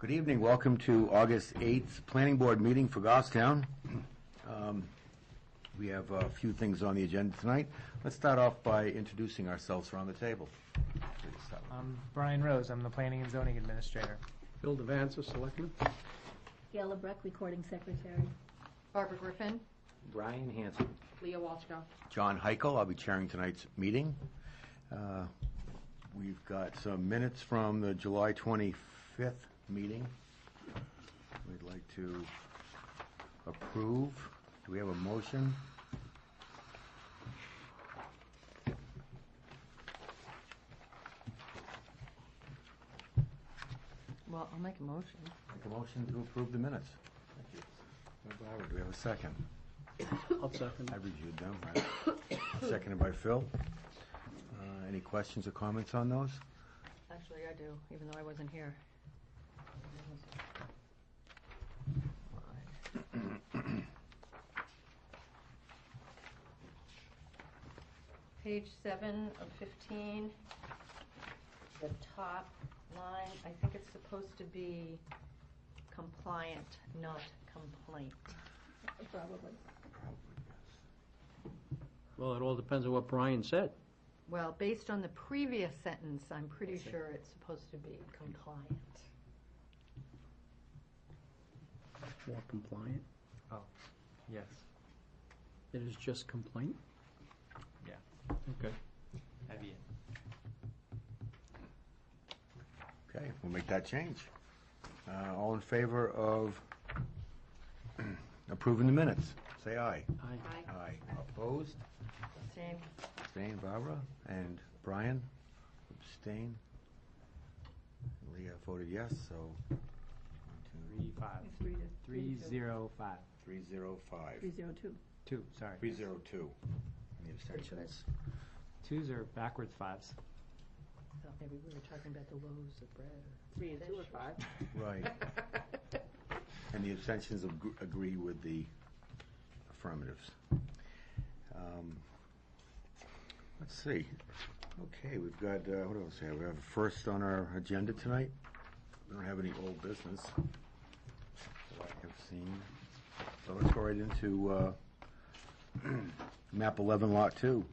Good evening. Welcome to August 8th Planning Board meeting for Goffstown. We have a few things on the agenda tonight. Let's start off by introducing ourselves around the table. I'm Brian Rose. I'm the Planning and Zoning Administrator. Bill Devanza, Selectman. Gail LeBrecq, Recording Secretary. Barbara Griffin. Brian Hanson. Leah Walchko. John Heichel, I'll be chairing tonight's meeting. We've got some minutes from the July 25th meeting. We'd like to approve. Do we have a motion? Well, I'll make a motion. Make a motion to approve the minutes. Thank you. Barbara, do we have a second? I'll second. I reviewed them. Right. Seconded by Phil. Any questions or comments on those? Actually, I do, even though I wasn't here. Page 7 of 15, the top line, I think it's supposed to be compliant, not complaint. Probably. Well, it all depends on what Brian said. Well, based on the previous sentence, I'm pretty sure it's supposed to be compliant. More compliant? Oh, yes. It is just complaint? Yeah. Okay. That'd be it. Okay, we'll make that change. All in favor of approving the minutes? Say aye. Aye. Aye. Opposed? Same. Abstain, Barbara. And Brian? Abstain. Leah voted yes, so 3-5. It's 305. 305. 302. 2, sorry. 302. Any abstentions? 2s are backwards 5s. Thought maybe we were talking about the loaves of bread. 3 and 2 are 5. Right. And the abstentions agree with the affirmatives. Let's see. Okay, we've got, what else do we have? We have a first on our agenda tonight. We don't have any old business that I have seen. So let's go right into map 11, lot 2.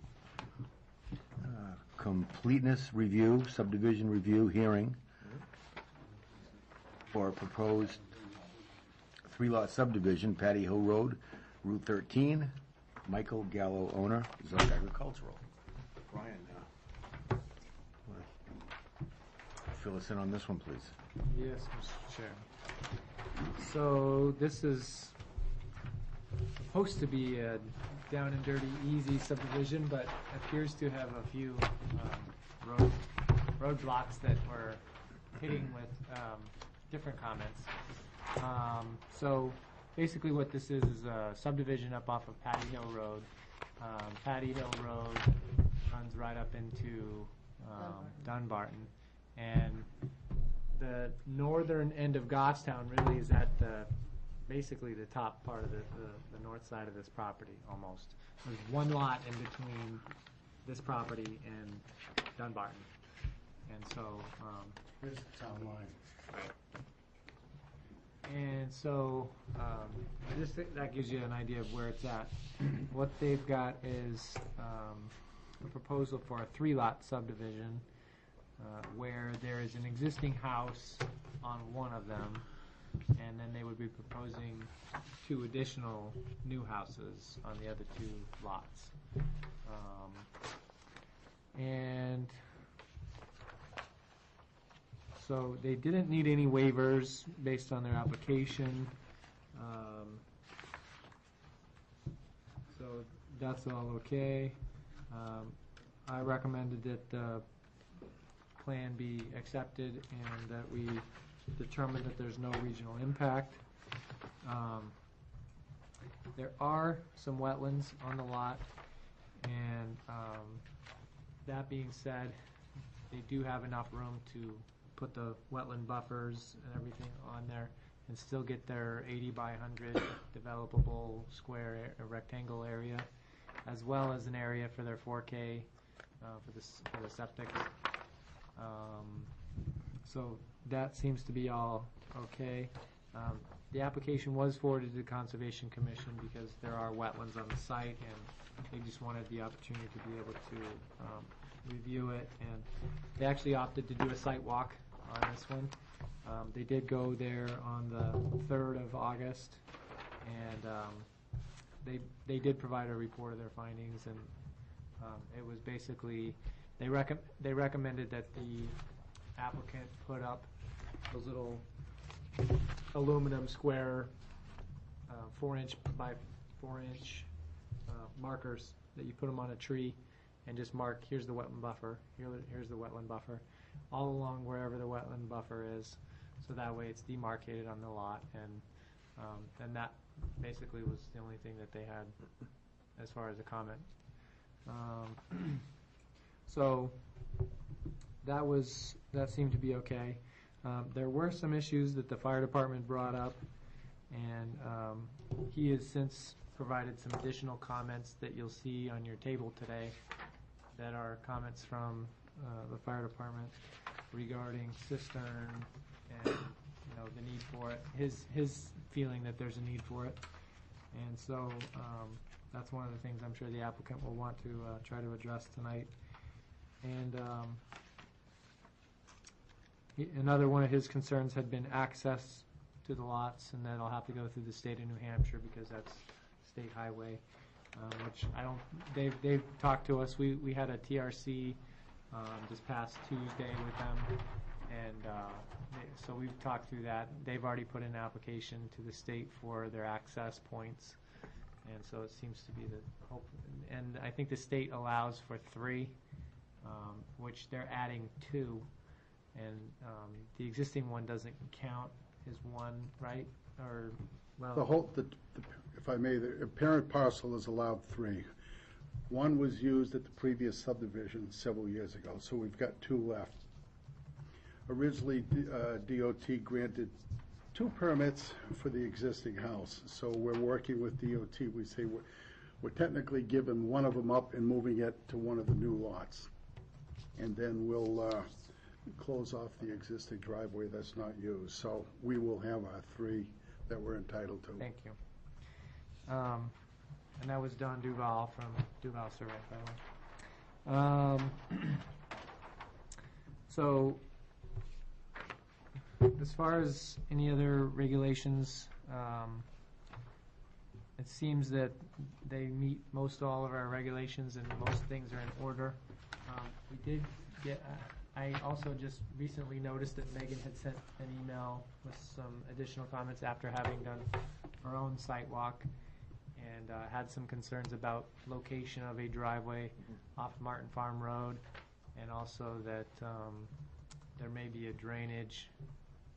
Completeness review, subdivision review hearing for a proposed 3-lot subdivision, Patty Hill Road, Route 13, Michael Gallo owner, Zone Agricultural. Brian, fill us in on this one, please. Yes, Mr. Chair. So this is supposed to be a down and dirty, easy subdivision, but appears to have a few roadblocks that we're hitting with different comments. So basically what this is a subdivision up off of Patty Hill Road. Patty Hill Road runs right up into Dunbarton. And the northern end of Goffstown really is at basically the top part of the north side of this property, almost. There's one lot in between this property and Dunbarton. And so, Here's the town line. and so, that gives you an idea of where it's at. What they've got is a proposal for a 3-lot subdivision where there is an existing house on one of them, and then they would be proposing 2 additional new houses on the other 2 lots. And so they didn't need any waivers based on their application. So that's all okay. I recommended that the plan be accepted and that we determine that there's no regional impact. There are some wetlands on the lot, and that being said, they do have enough room to put the wetland buffers and everything on there and still get their 80 by 100 developable square rectangle area, as well as an area for their 4K for the septic. So that seems to be all okay. The application was forwarded to the Conservation Commission because there are wetlands on the site, and they just wanted the opportunity to be able to review it. And they actually opted to do a site walk on this one. They did go there on the 3rd of August, and they did provide a report of their findings, and it was basically, they recommended that the applicant put up those little aluminum square 4-inch by 4-inch markers that you put them on a tree and just mark, here's the wetland buffer, here's the wetland buffer, all along wherever the wetland buffer is. So that way it's demarcated on the lot, and that basically was the only thing that they had as far as a comment. So that seemed to be okay. There were some issues that the fire department brought up, and he has since provided some additional comments that you'll see on your table today that are comments from the fire department regarding cistern and the need for it, his feeling that there's a need for it. And so that's one of the things I'm sure the applicant will want to try to address tonight. And another one of his concerns had been access to the lots, and that'll have to go through the state of New Hampshire because that's state highway, which they've talked to us. We had a TRC this past Tuesday with them, and so we've talked through that. They've already put in an application to the state for their access points, and so it seems to be the hope. And I think the state allows for 3, which they're adding 2. And the existing one doesn't count as one, right? Or, well, if I may, the parent parcel is allowed 3. One was used at the previous subdivision several years ago, so we've got 2 left. Originally, DOT granted 2 permits for the existing house, so we're working with DOT. We say we're technically giving one of them up and moving it to one of the new lots. And then we'll close off the existing driveway that's not used. So we will have our 3 that we're entitled to. thank you. And that was Don Duval from Duval Survey, by the way. So as far as any other regulations, it seems that they meet most all of our regulations and most things are in order. We did get, I also just recently noticed that Megan had sent an email with some additional comments after having done her own site walk, and had some concerns about location of a driveway off Martin Farm Road, and also that there may be a drainage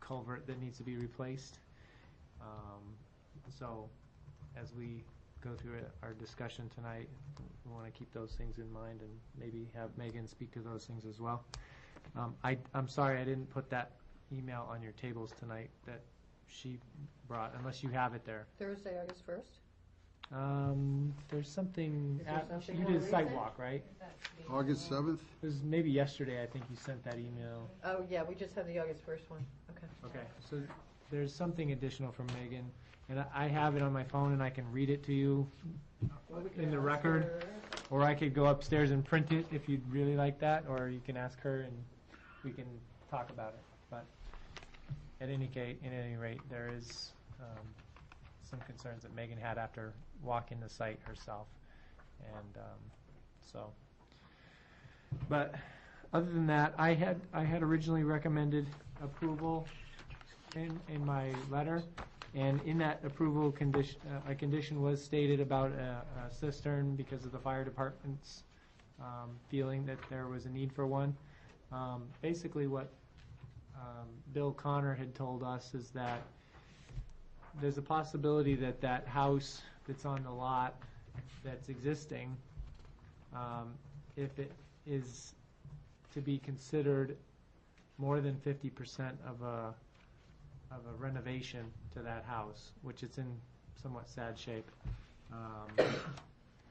culvert that needs to be replaced. So as we go through our discussion tonight, we want to keep those things in mind and maybe have Megan speak to those things as well. I'm sorry I didn't put that email on your tables tonight that she brought, unless you have it there. Thursday, August 1st? There's something, Is there something you more did a site recent? walk, right? August 7th? It was maybe yesterday, I think you sent that email. Oh, yeah, we just have the August 1st one. Okay. Okay, so there's something additional from Megan, and I have it on my phone and I can read it to you in the record, or I could go upstairs and print it if you'd really like that, or you can ask her and we can talk about it. But at any rate, there is some concerns that Megan had after walking the site herself, and so. But other than that, I had originally recommended approval in my letter, and in that approval condition, a condition was stated about a cistern because of the fire department's feeling that there was a need for one. Basically, what Bill Connor had told us is that there's a possibility that that house that's on the lot that's existing, if it is to be considered more than 50% of a renovation to that house, which it's in somewhat sad shape.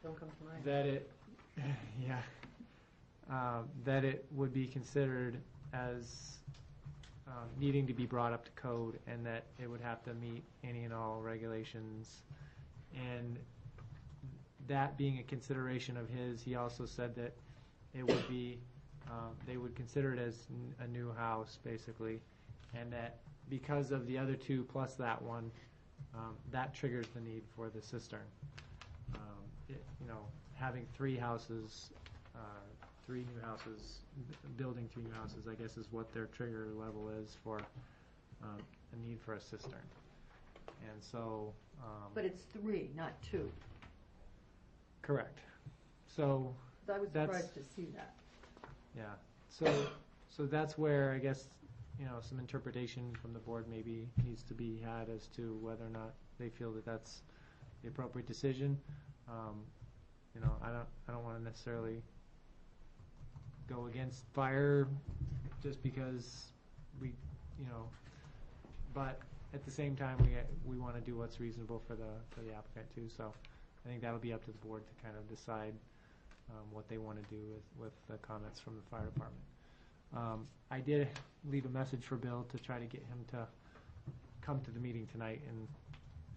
Don't come to mind. That it, yeah, that it would be considered as needing to be brought up to code, and that it would have to meet any and all regulations. And that being a consideration of his, he also said that it would be, they would consider it as a new house, basically, and that because of the other two plus that one, that triggers the need for the cistern. Having three houses, three new houses, building three new houses, I guess is what their trigger level is for a need for a cistern. And so. But it's 3, not 2. Correct. So. 'Cause I was That's- surprised to see that. Yeah, so that's where I guess, some interpretation from the board maybe needs to be had as to whether or not they feel that that's the appropriate decision. I don't wanna necessarily go against fire just because we, but at the same time, we wanna do what's reasonable for the applicant too, so I think that'll be up to the board to kind of decide what they want to do with the comments from the fire department. I did leave a message for Bill to try to get him to come to the meeting tonight and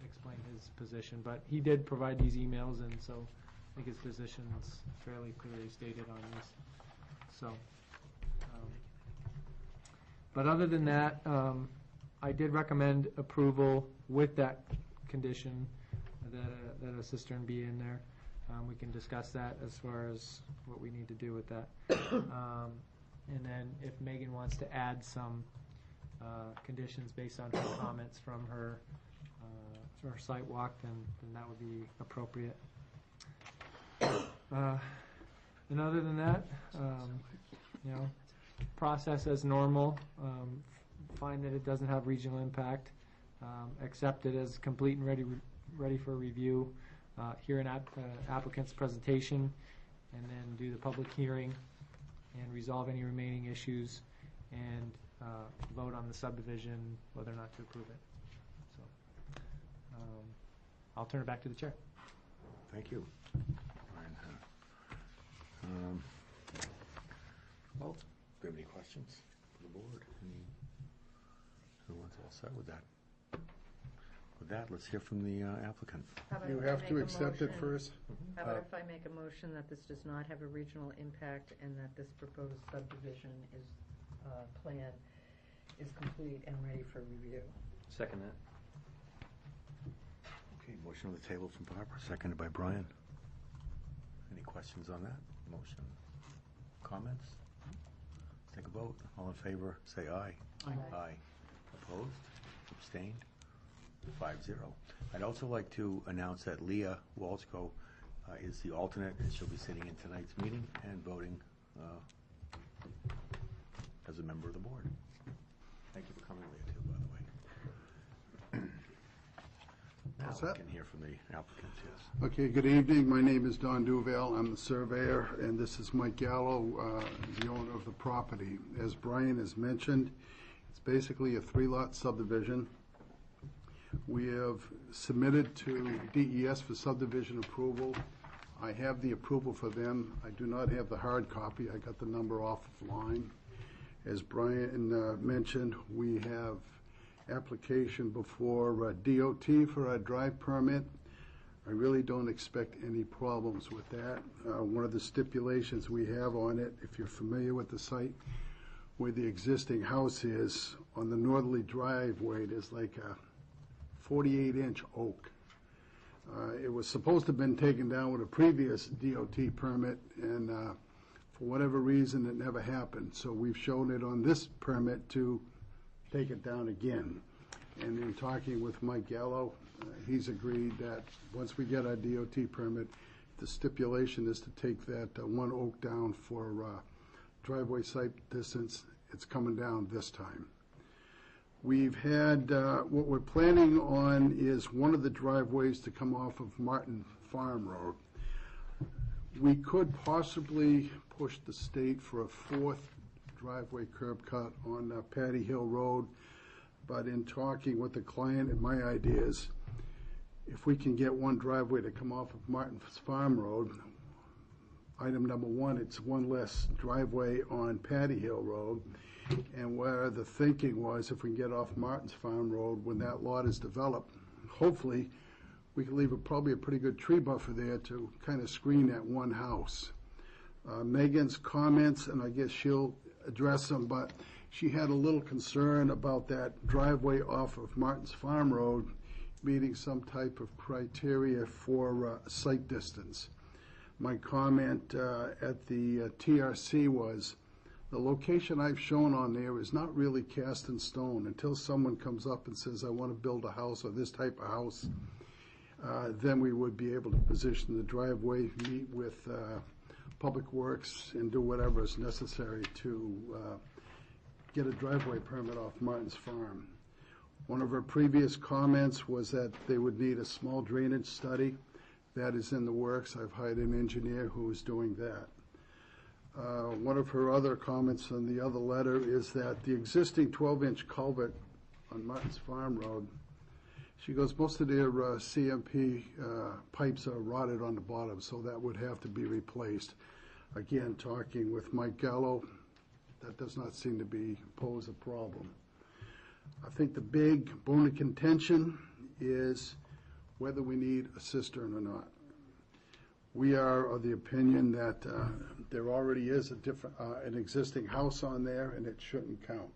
explain his position, but he did provide these emails, and so I think his position's fairly clearly stated on these. So, but other than that, I did recommend approval with that condition that a cistern be in there. We can discuss that as far as what we need to do with that. And then if Megan wants to add some conditions based on her comments from her site walk, then that would be appropriate. And other than that, process as normal, find that it doesn't have regional impact, accept it as complete and ready for review. Hear an applicant's presentation, and then do the public hearing, and resolve any remaining issues, and vote on the subdivision, whether or not to approve it. So, I'll turn it back to the chair. Thank you. Well, do you have any questions for the board? Everyone's all set with that? With that, let's hear from the applicant. How about You if I have to make a accept it motion- first. How about if I make a motion that this does not have a regional impact and that this proposed subdivision plan is complete and ready for review? Second that. Okay, motion on the table from Barbara, seconded by Brian. Any questions on that motion? Comments? Let's take a vote. All in favor, say aye. Aye. Aye. Opposed? Abstained? 5-0. I'd also like to announce that Leah Walshko is the alternate, and she'll be sitting in tonight's meeting and voting as a member of the board. Thank you for coming, Leah, too, by the way. Now What's we that? can hear from the applicant, yes. Okay, good evening. My name is Don Duval. I'm the surveyor, and this is Mike Gallo, the owner of the property. As Brian has mentioned, it's basically a 3-lot subdivision. We have submitted to DES for subdivision approval. I have the approval for them. I do not have the hard copy. I got the number offline. As Brian mentioned, we have application before DOT for a drive permit. I really don't expect any problems with that. One of the stipulations we have on it, if you're familiar with the site, where the existing house is, on the northerly driveway, there's like a 48-inch oak. It was supposed to have been taken down with a previous DOT permit, and for whatever reason, it never happened. So we've shown it on this permit to take it down again. And in talking with Mike Gallo, he's agreed that once we get our DOT permit, the stipulation is to take that one oak down for driveway site distance. It's coming down this time. We've had, what we're planning on is one of the driveways to come off of Martin Farm Road. We could possibly push the state for a 4th driveway curb cut on Patty Hill Road, but in talking with the client, and my idea is, if we can get one driveway to come off of Martin's Farm Road, item number one, it's one less driveway on Patty Hill Road. And where the thinking was, if we can get off Martin's Farm Road, when that lot is developed, hopefully, we can leave probably a pretty good tree buffer there to kind of screen that one house. Megan's comments, and I guess she'll address them, but she had a little concern about that driveway off of Martin's Farm Road meeting some type of criteria for site distance. My comment at the TRC was, the location I've shown on there is not really cast in stone. Until someone comes up and says, I want to build a house or this type of house, then we would be able to position the driveway, meet with Public Works, and do whatever is necessary to get a driveway permit off Martin's Farm. One of her previous comments was that they would need a small drainage study. That is in the works. I've hired an engineer who is doing that. One of her other comments on the other letter is that the existing 12-inch culvert on Martin's Farm Road, she goes, most of their CMP pipes are rotted on the bottom, so that would have to be replaced. Again, talking with Mike Gallo, that does not seem to pose a problem. I think the big bone of contention is whether we need a cistern or not. We are of the opinion that there already is an existing house on there, and it shouldn't count.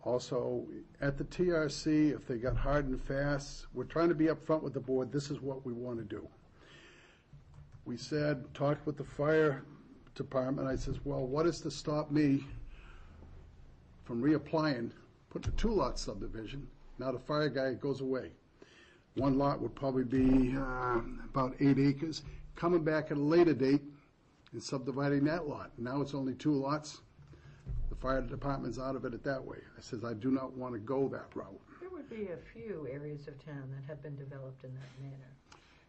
Also, at the TRC, if they got hard and fast, we're trying to be upfront with the board. This is what we want to do. We said, talked with the fire department. I says, well, what is to stop me from reapplying, putting a 2-lot subdivision? Now the fire guy goes away. One lot would probably be about 8 acres. Coming back at a later date and subdividing that lot. Now it's only 2 lots. The fire department's out of it that way. I says, I do not want to go that route. There would be a few areas of town that have been developed in that manner.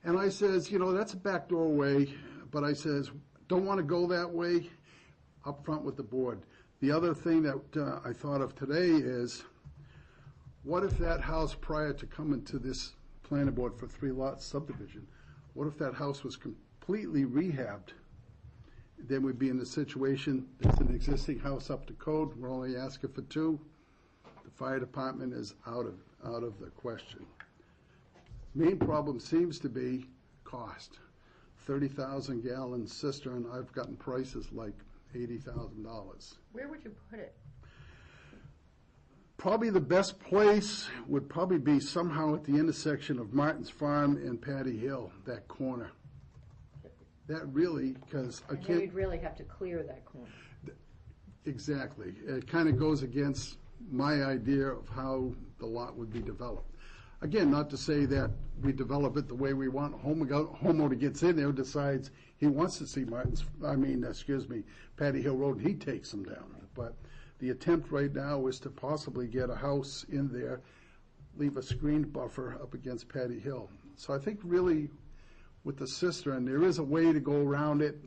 And I says, that's a backdoor way, but I says, don't want to go that way, up front with the board. The other thing that I thought of today is, what if that house prior to coming to this planning board for 3-lot subdivision, what if that house was completely rehabbed? Then we'd be in the situation, there's an existing house up to code, we're only asking for 2. The fire department is out of the question. Main problem seems to be cost. 30,000 gallon cistern, I've gotten prices like $80,000. Where would you put it? Probably the best place would probably be somehow at the intersection of Martin's Farm and Patty Hill, that corner. That really, because I And then can't. you'd really have to clear that corner. Exactly. It kind of goes against my idea of how the lot would be developed. Again, not to say that we develop it the way we want. Homeowner gets in there and decides he wants to see Patty Hill Road, and he takes them down. But the attempt right now is to possibly get a house in there, leave a screened buffer up against Patty Hill. So I think really with the cistern, there is a way to go around it,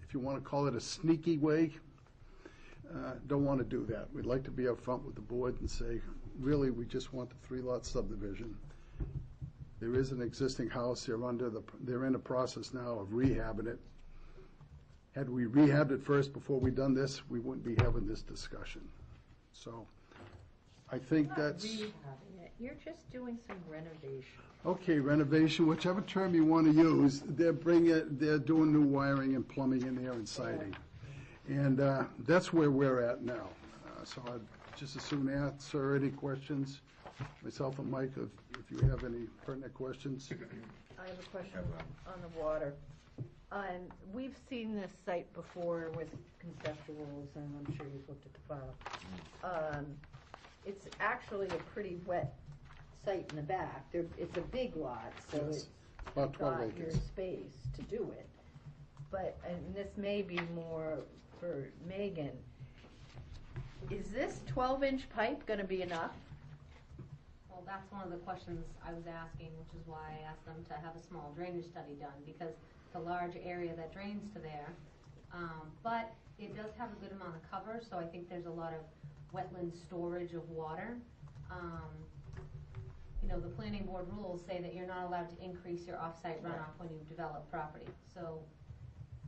if you want to call it a sneaky way. Don't want to do that. We'd like to be upfront with the board and say, really, we just want the 3-lot subdivision. There is an existing house. They're in the process now of rehabbing it. Had we rehabbed it first before we done this, we wouldn't be having this discussion. So I think that's. Not rehabbing it. You're just doing some renovation. Okay, renovation, whichever term you want to use, they're doing new wiring and plumbing in there and siding. And that's where we're at now. So I'd just as soon answer any questions, myself and Mike, if you have any pertinent questions. I have a question on the water. And we've seen this site before with conceptuals, and I'm sure you've looked at the file. It's actually a pretty wet site in the back. It's a big lot, so Yes. it's About 12 got your acres. space to do it. But, and this may be more for Megan, is this 12-inch pipe going to be enough? Well, that's one of the questions I was asking, which is why I asked them to have a small drainage study done, because it's a large area that drains to there. But it does have a good amount of cover, so I think there's a lot of wetland storage of water. The planning board rules say that you're not allowed to increase your off-site runoff when you develop property. So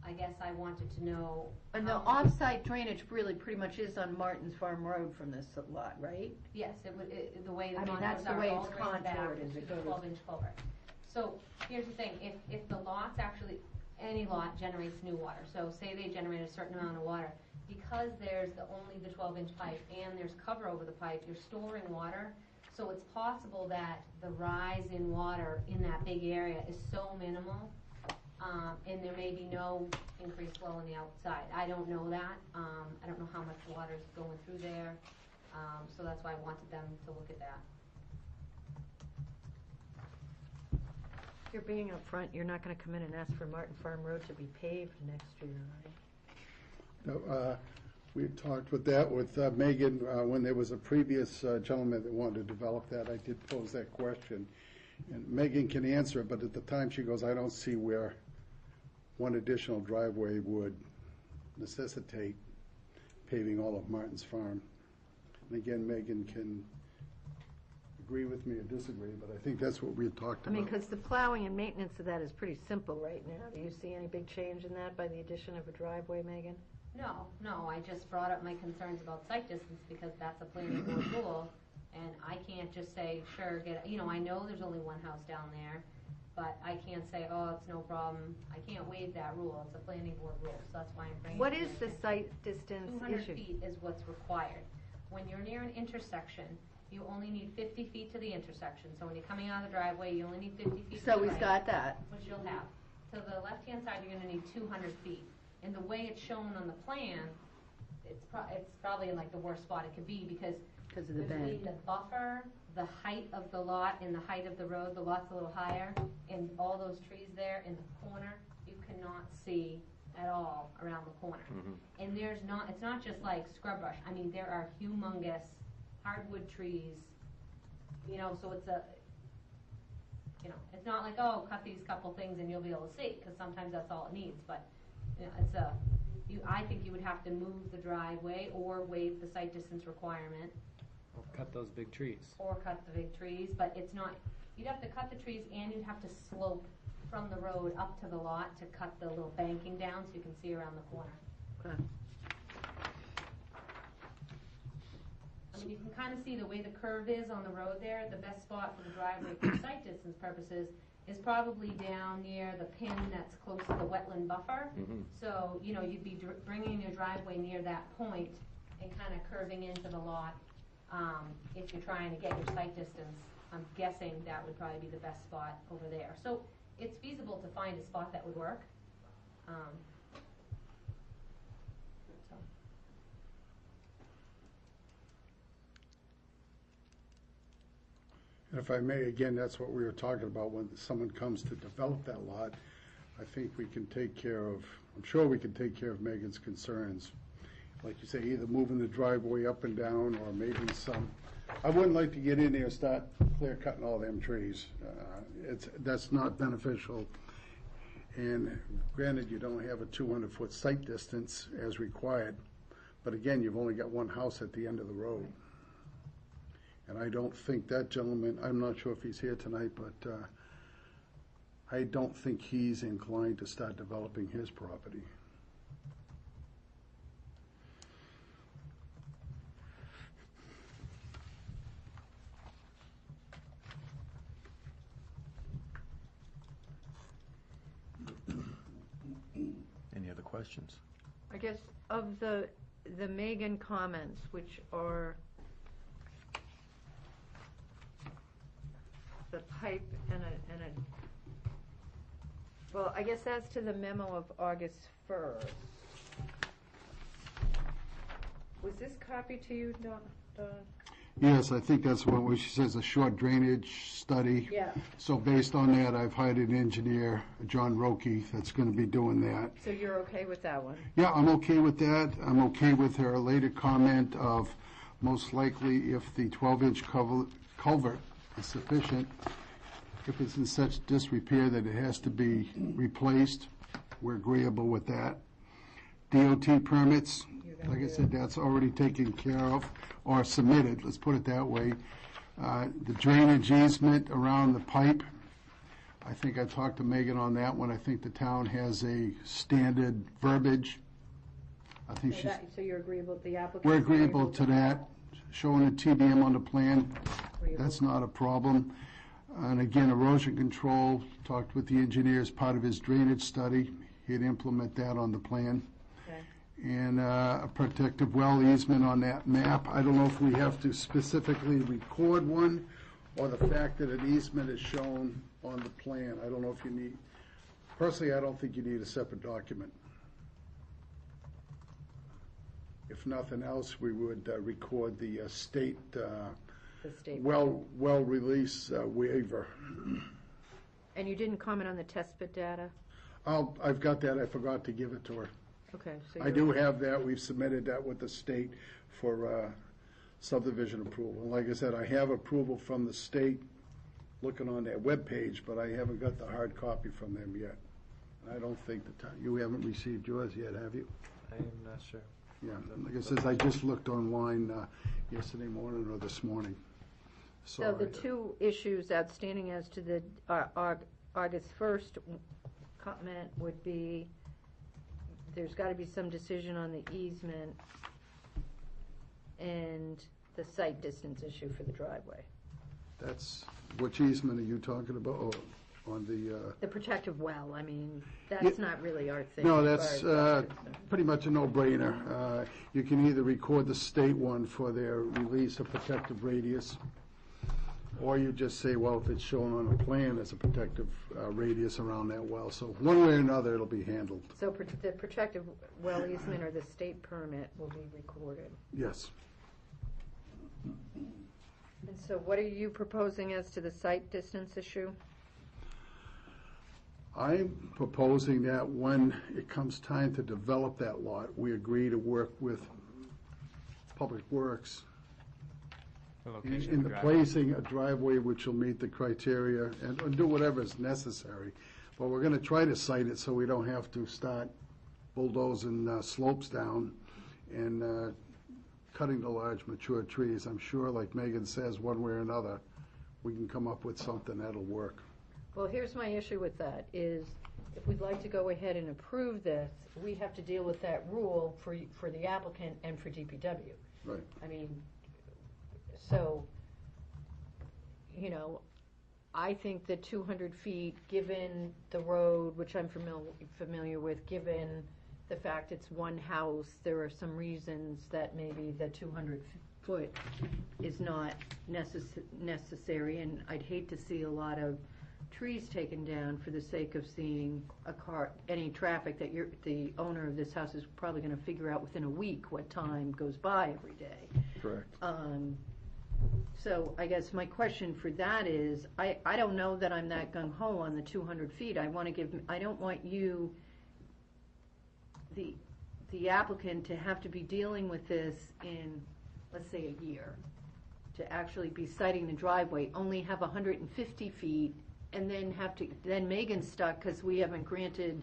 I guess I wanted to know. And the how- off-site drainage really pretty much is on Martin's Farm Road from this lot, right? Yes, the way the I mean, contours that's the are, way all it's the way back contoured as to it the goes. 12-inch culvert. So here's the thing, if the lots actually, any lot generates new water, so say they generate a certain amount of water, because there's only the 12-inch pipe and there's cover over the pipe, you're storing water, so it's possible that the rise in water in that big area is so minimal, and there may be no increased flow on the outside. I don't know that. I don't know how much water is going through there, so that's why I wanted them to look at that. You're being upfront, you're not gonna come in and ask for Martin Farm Road to be paved next year, right? We had talked with that with Megan, when there was a previous gentleman that wanted to develop that, I did pose that question. And Megan can answer it, but at the time she goes, I don't see where one additional driveway would necessitate paving all of Martin's Farm. And again, Megan can agree with me or disagree, but I think that's what we had talked I about. mean, because the plowing and maintenance of that is pretty simple right now. Do you see any big change in that by the addition of a driveway, Megan? No, I just brought up my concerns about site distance because that's a planning board rule, and I can't just say, sure, I know there's only one house down there, but I can't say, oh, it's no problem. I can't waive that rule. It's a planning board rule, so that's why I'm bringing it. What to is your the attention. site distance 200 issue? feet is what's required. When you're near an intersection, you only need 50 feet to the intersection. So when you're coming out of the driveway, you only need 50 feet to So the we've right, got that. which you'll have. To the left-hand side, you're gonna need 200 feet. And the way it's shown on the plan, it's probably in like the worst spot it could be because Because of the between bend. the buffer, the height of the lot and the height of the road, the lot's a little higher, and all those trees there in the corner, you cannot see at all around the corner. And it's not just like scrub brush. I mean, there are humongous hardwood trees, so it's not like, oh, cut these couple things and you'll be able to see, because sometimes that's all it needs, but, I think you would have to move the driveway or waive the site distance requirement, Or cut those big trees. or cut the big trees, but it's not, you'd have to cut the trees and you'd have to slope from the road up to the lot to cut the little banking down so you can see around the corner. Okay. I mean, you can kind of see the way the curve is on the road there, the best spot for the driveway for site distance purposes is probably down near the pin that's close to the wetland buffer. So, you'd be bringing your driveway near that point and kind of curving into the lot. If you're trying to get your site distance, I'm guessing that would probably be the best spot over there. So it's feasible to find a spot that would work. So. And if I may, again, that's what we were talking about, when someone comes to develop that lot, I think we can take care of, I'm sure we can take care of Megan's concerns. Like you say, either moving the driveway up and down, or maybe I wouldn't like to get in there and start clear cutting all them trees. That's not beneficial. And granted, you don't have a 200-foot site distance as required, but again, you've only got one house at the end of the road. And I don't think that gentleman, I'm not sure if he's here tonight, but I don't think he's inclined to start developing his property. Any other questions? I guess of the Megan comments, which are the pipe and well, I guess that's to the memo of August 1st. Was this copy to you, Don? Yes, I think that's what she says, a short drainage study. Yeah. So based on that, I've hired an engineer, John Roque, that's going to be doing that. So you're okay with that one? Yeah, I'm okay with that. I'm okay with her later comment of most likely if the 12-inch culvert is sufficient, if it's in such disrepair that it has to be replaced, we're agreeable with that. DOT permits, like I said, that's already taken care of, or submitted, let's put it that way. The drainage easement around the pipe, I think I talked to Megan on that one. I think the town has a standard verbiage. I think she's, So you're agreeable to the applicant? we're agreeable to that, showing a TDM on the plan. That's not a problem. And again, erosion control, talked with the engineer as part of his drainage study. He'd implement that on the plan. Okay. And a protective well easement on that map. I don't know if we have to specifically record one, or the fact that an easement is shown on the plan. I don't know if you need, personally, I don't think you need a separate document. If nothing else, we would record the state The state. well release waiver. And you didn't comment on the test pit data? I've got that, I forgot to give it to her. Okay. So I do have that, we've submitted that with the state for subdivision approval. And like I said, I have approval from the state, looking on their webpage, but I haven't got the hard copy from them yet. And I don't think you haven't received yours yet, have you? I am not sure. Yeah, like I said, I just looked online yesterday morning or this morning. So Sorry. the two issues outstanding as to the August 1st comment would be, there's got to be some decision on the easement and the site distance issue for the driveway. That's, which easement are you talking about? Oh, on the, The protective well, I mean, that's not really our thing. no, as that's far as pretty much a no-brainer. You can either record the state one for their release of protective radius, or you just say, well, if it's shown on a plan as a protective radius around that well. So one way or another, it'll be handled. So the protective well easement or the state permit will be recorded. Yes. And so what are you proposing as to the site distance issue? I'm proposing that when it comes time to develop that lot, we agree to work with Public Works The location in of the the driveway. placing a driveway which will meet the criteria and do whatever is necessary. But we're gonna try to site it so we don't have to start bulldozing slopes down and cutting the large mature trees. I'm sure, like Megan says, one way or another, we can come up with something that'll work. Well, here's my issue with that, is if we'd like to go ahead and approve this, we have to deal with that rule for the applicant and for DPW. Right. I mean, so, you know, I think that 200 feet, given the road, which I'm familiar with, given the fact it's one house, there are some reasons that maybe the 200 foot is not necessary, and I'd hate to see a lot of trees taken down for the sake of seeing any traffic that the owner of this house is probably gonna figure out within a week what time goes by every day. Correct. So I guess my question for that is, I don't know that I'm that gung-ho on the 200 feet. I don't want you, the applicant, to have to be dealing with this in, let's say, a year, to actually be citing the driveway, only have 150 feet, and then Megan's stuck because we haven't granted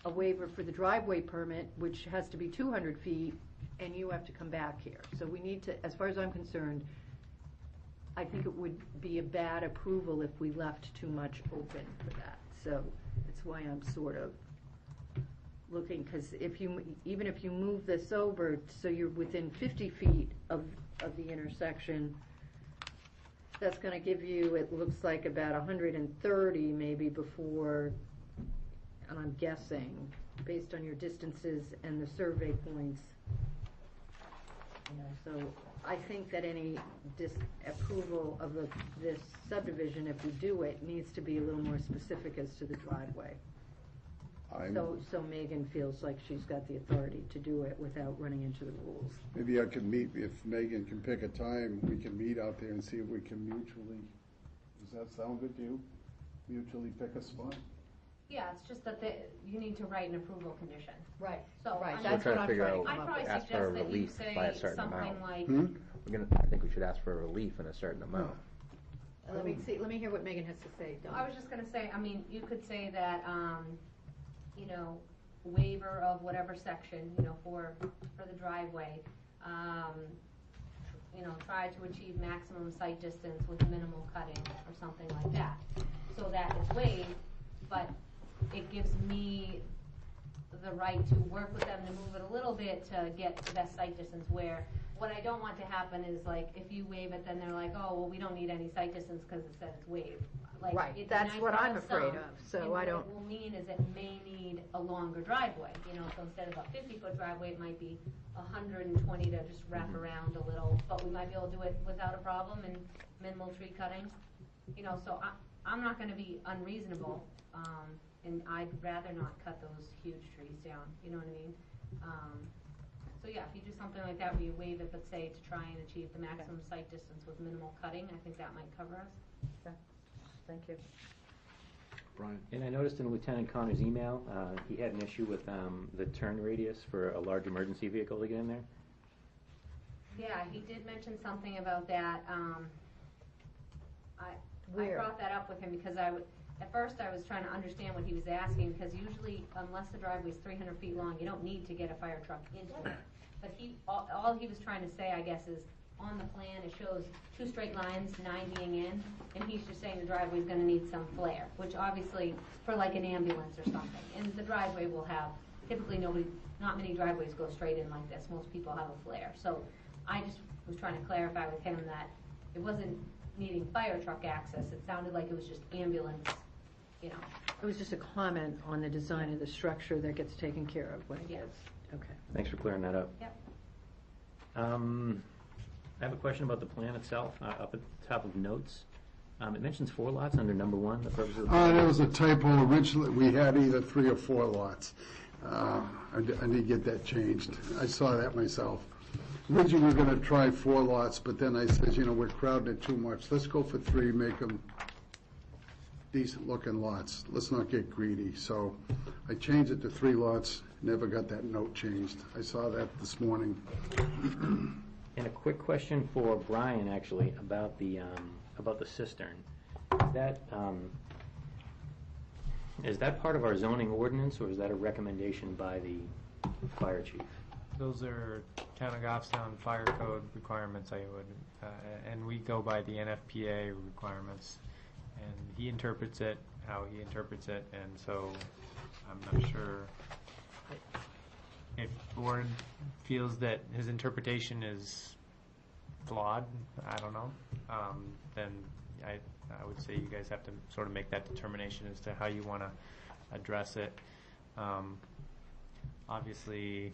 a waiver for the driveway permit, which has to be 200 feet, and you have to come back here. So we need to, as far as I'm concerned, I think it would be a bad approval if we left too much open for that. So that's why I'm sort of looking, because even if you move this over so you're within 50 feet of the intersection, that's going to give you, it looks like, about 130 maybe before, and I'm guessing, based on your distances and the survey points. You know, so I think that any disapproval of this subdivision, if we do it, needs to be a little more specific as to the driveway. So Megan feels like she's got the authority to do it without running into the rules. Maybe I could meet, if Megan can pick a time, we can meet out there and see if we can mutually, does that sound good to you? Mutually pick a spot? Yeah, it's just that you need to write an approval condition. Right. So, Right, I that's mean, what I'm figure trying out- to I'd come up probably with. Ask for a suggest that you relief by a say certain something amount. like, I think we should ask for a relief in a certain amount. Let me hear what Megan has to say. Dawn. I was just gonna say, I mean, you could say that, you know, waiver of whatever section, you know, for the driveway, you know, try to achieve maximum site distance with minimal cutting or something like that. so that it's waived, but it gives me the right to work with them to move it a little bit to get the best site distance, where what I don't want to happen is like, if you waive it, then they're like, oh, well, we don't need any site distance because it said it's waived. Like, Right, it'd be that's nice what to I'm have afraid some, of, so and I what don't- it will mean is it may need a longer driveway, you know, so instead of a 50-foot driveway, it might be 120 to just wrap around a little, but we might be able to do it without a problem and minimal tree cutting, you know, so I'm not gonna be unreasonable, and I'd rather not cut those huge trees down, you know what I mean? So yeah, if you do something like that where you waive it, but say to try and achieve the maximum site distance with minimal cutting, I think that might cover us. Thank you. Brian? And I noticed in Lieutenant Connor's email, he had an issue with the turn radius for a large emergency vehicle to get in there. Yeah, he did mention something about that. I Where? brought that up with him because at first I was trying to understand what he was asking, because usually unless the driveway's 300 feet long, you don't need to get a fire truck into it. But all he was trying to say, I guess, is on the plan, it shows 2 straight lines, 9 being in, and he's just saying the driveway's gonna need some flare, which obviously, for like an ambulance or something. And the driveway will have, typically not many driveways go straight in like this. Most people have a flare. So I just was trying to clarify with him that it wasn't needing fire truck access. It sounded like it was just ambulance, you know. It was just a comment on the design of the structure that gets taken care of when it Yeah. gets, okay. Thanks for clearing that up. Yep. I have a question about the plan itself, up at the top of notes. It mentions 4 lots under number 1, the purpose of the plan. There was a typo. Originally, we had either 3 or 4 lots. I did get that changed. I saw that myself. Originally, we were going to try 4 lots, but then I said, we're crowding it too much. Let's go for 3, make them decent-looking lots. Let's not get greedy. So I changed it to 3 lots, never got that note changed. I saw that this morning. And a quick question for Brian, actually, about the cistern. Is that part of our zoning ordinance, or is that a recommendation by the fire chief? Those are Town of Goffstown Fire Code requirements, and we go by the NFPA requirements. And he interprets it how he interprets it, and so I'm not sure if the board feels that his interpretation is flawed, I don't know, then I would say you guys have to sort of make that determination as to how you want to address it. Obviously,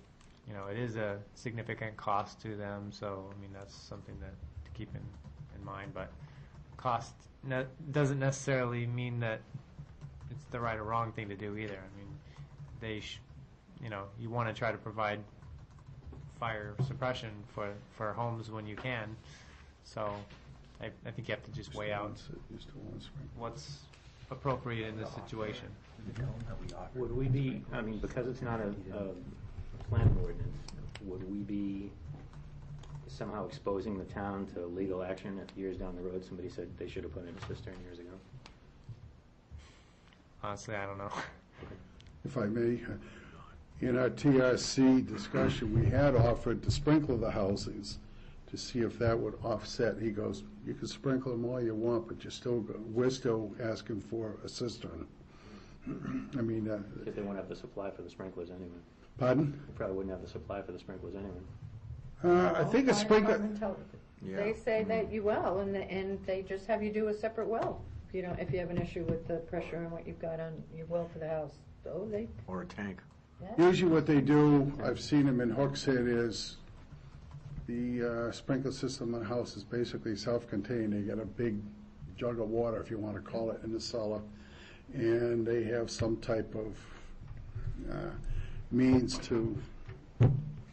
it is a significant cost to them, so that's something to keep in mind. But cost doesn't necessarily mean that it's the right or wrong thing to do either. You want to try to provide fire suppression for homes when you can. So I think you have to just weigh out what's appropriate in this situation. Would we be, because it's not a planning ordinance, would we be somehow exposing the town to legal action if years down the road somebody said they should have put in a cistern years ago? Honestly, I don't know. If I may, in our TRC discussion, we had offered to sprinkle the houses to see if that would offset. He goes, you can sprinkle them all you want, but we're still asking for a cistern. Because they won't have the supply for the sprinklers anyway. Pardon? They probably wouldn't have the supply for the sprinklers anyway. I think a sprinkler. They say that you will, and they just have you do a separate well. If you have an issue with the pressure and what you've got on your well for the house. So Or a tank. Usually what they do, I've seen them in Hooksett, is the sprinkler system in the house is basically self-contained. They get a big jug of water, if you want to call it, in the cellar, and they have some type of means to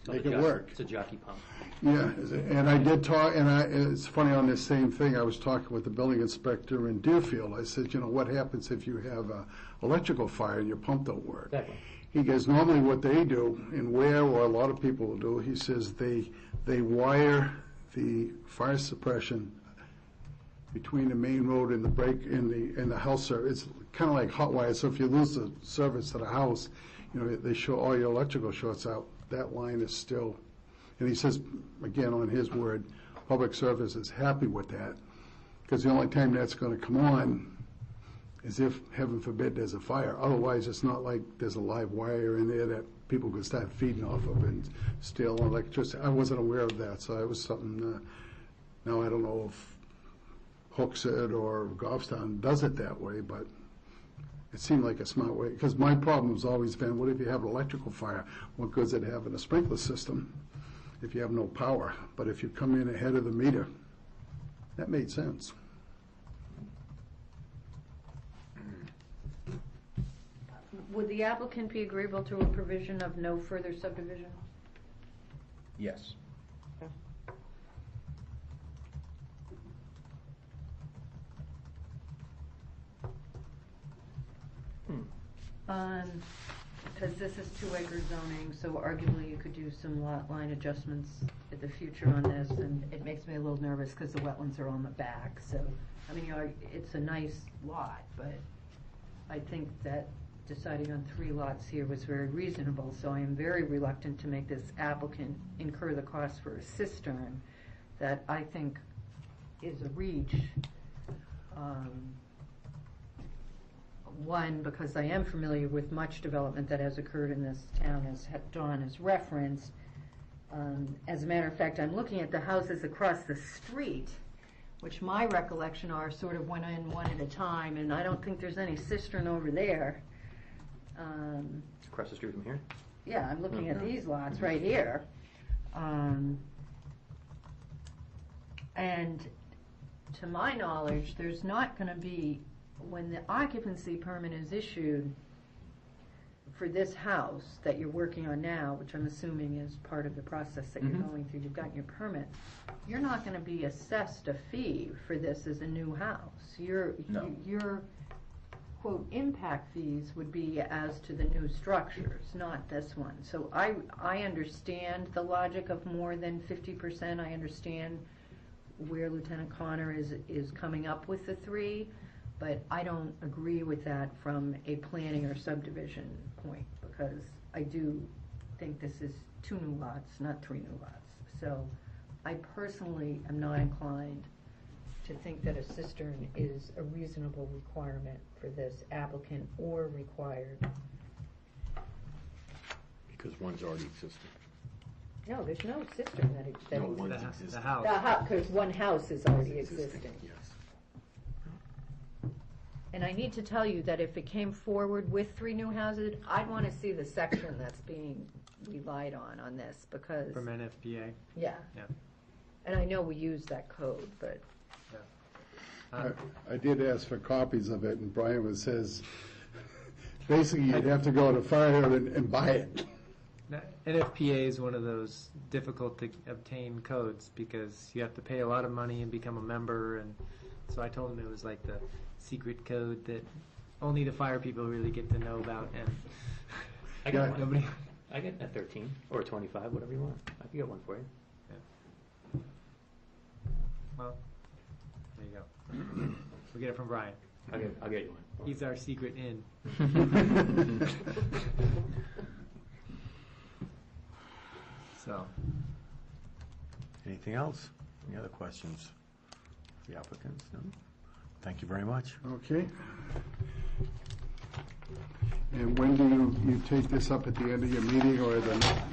make it work. It's a jockey pump. Yeah, and I did talk, and it's funny on this same thing, I was talking with the building inspector in Deerfield. I said, what happens if you have an electrical fire and your pump don't work? Exactly. He goes, normally what they do, and or a lot of people will do, he says they wire the fire suppression between the main road and the break in the house service. It's kind of like hot wire, so if you lose the service to the house, they show all your electrical shorts out. That line is still, and he says, again, on his word, public service is happy with that, because the only time that's going to come on as if, heaven forbid, there's a fire. Otherwise, it's not like there's a live wire in there that people could start feeding off of and steal electricity. I wasn't aware of that, so it was something, now I don't know if Hooksett or Goffstown does it that way, but it seemed like a smart way, because my problem has always been, what if you have an electrical fire? What good's it having a sprinkler system if you have no power? But if you come in ahead of the meter, that made sense. Would the applicant be agreeable to a provision of no further subdivision? Yes. Because this is 2-acre zoning, so arguably you could do some lot line adjustments in the future on this, and it makes me a little nervous because the wetlands are on the back, so, I mean, it's a nice lot, but I think that deciding on 3 lots here was very reasonable, so I am very reluctant to make this applicant incur the cost for a cistern that I think is a reach. One, because I am familiar with much development that has occurred in this town, as Dawn has referenced. As a matter of fact, I'm looking at the houses across the street, which my recollection are sort of went in one at a time, and I don't think there's any cistern over there. Across the street from here? Yeah, I'm looking at these lots right here. And to my knowledge, there's not going to be, when the occupancy permit is issued for this house that you're working on now, which I'm assuming is part of the process that you're going through, you've gotten your permit, you're not going to be assessed a fee for this as a new house. Your quote, impact fees would be as to the new structures, not this one. So I understand the logic of more than 50%. I understand where Lieutenant Connor is coming up with the 3, but I don't agree with that from a planning or subdivision point, because I do think this is 2 new lots, not 3 new lots. So I personally am not inclined to think that a cistern is a reasonable requirement for this applicant or required. Because one's already existing. No, there's no cistern that No, exists. one's The existing. house. Because one house is already existing. Yes. And I need to tell you that if it came forward with 3 new houses, I'd want to see the section that's being relied on this, because, From NFPA. yeah. Yeah. And I know we use that code, but I did ask for copies of it, and Brian says, basically, you'd have to go to fire and buy it. NFPA is one of those difficult to obtain codes because you have to pay a lot of money and become a member, and so I told him it was like the secret code that only the fire people really get to know about, and I got one. nobody. I get a 13 or a 25, whatever you want. I can get one for you. Well, there you go. We'll get it from Brian. I'll get you one. He's our secret in. So, Anything else? Any other questions? The applicants? No? Thank you very much. Okay. And when do you take this up, at the end of your meeting or at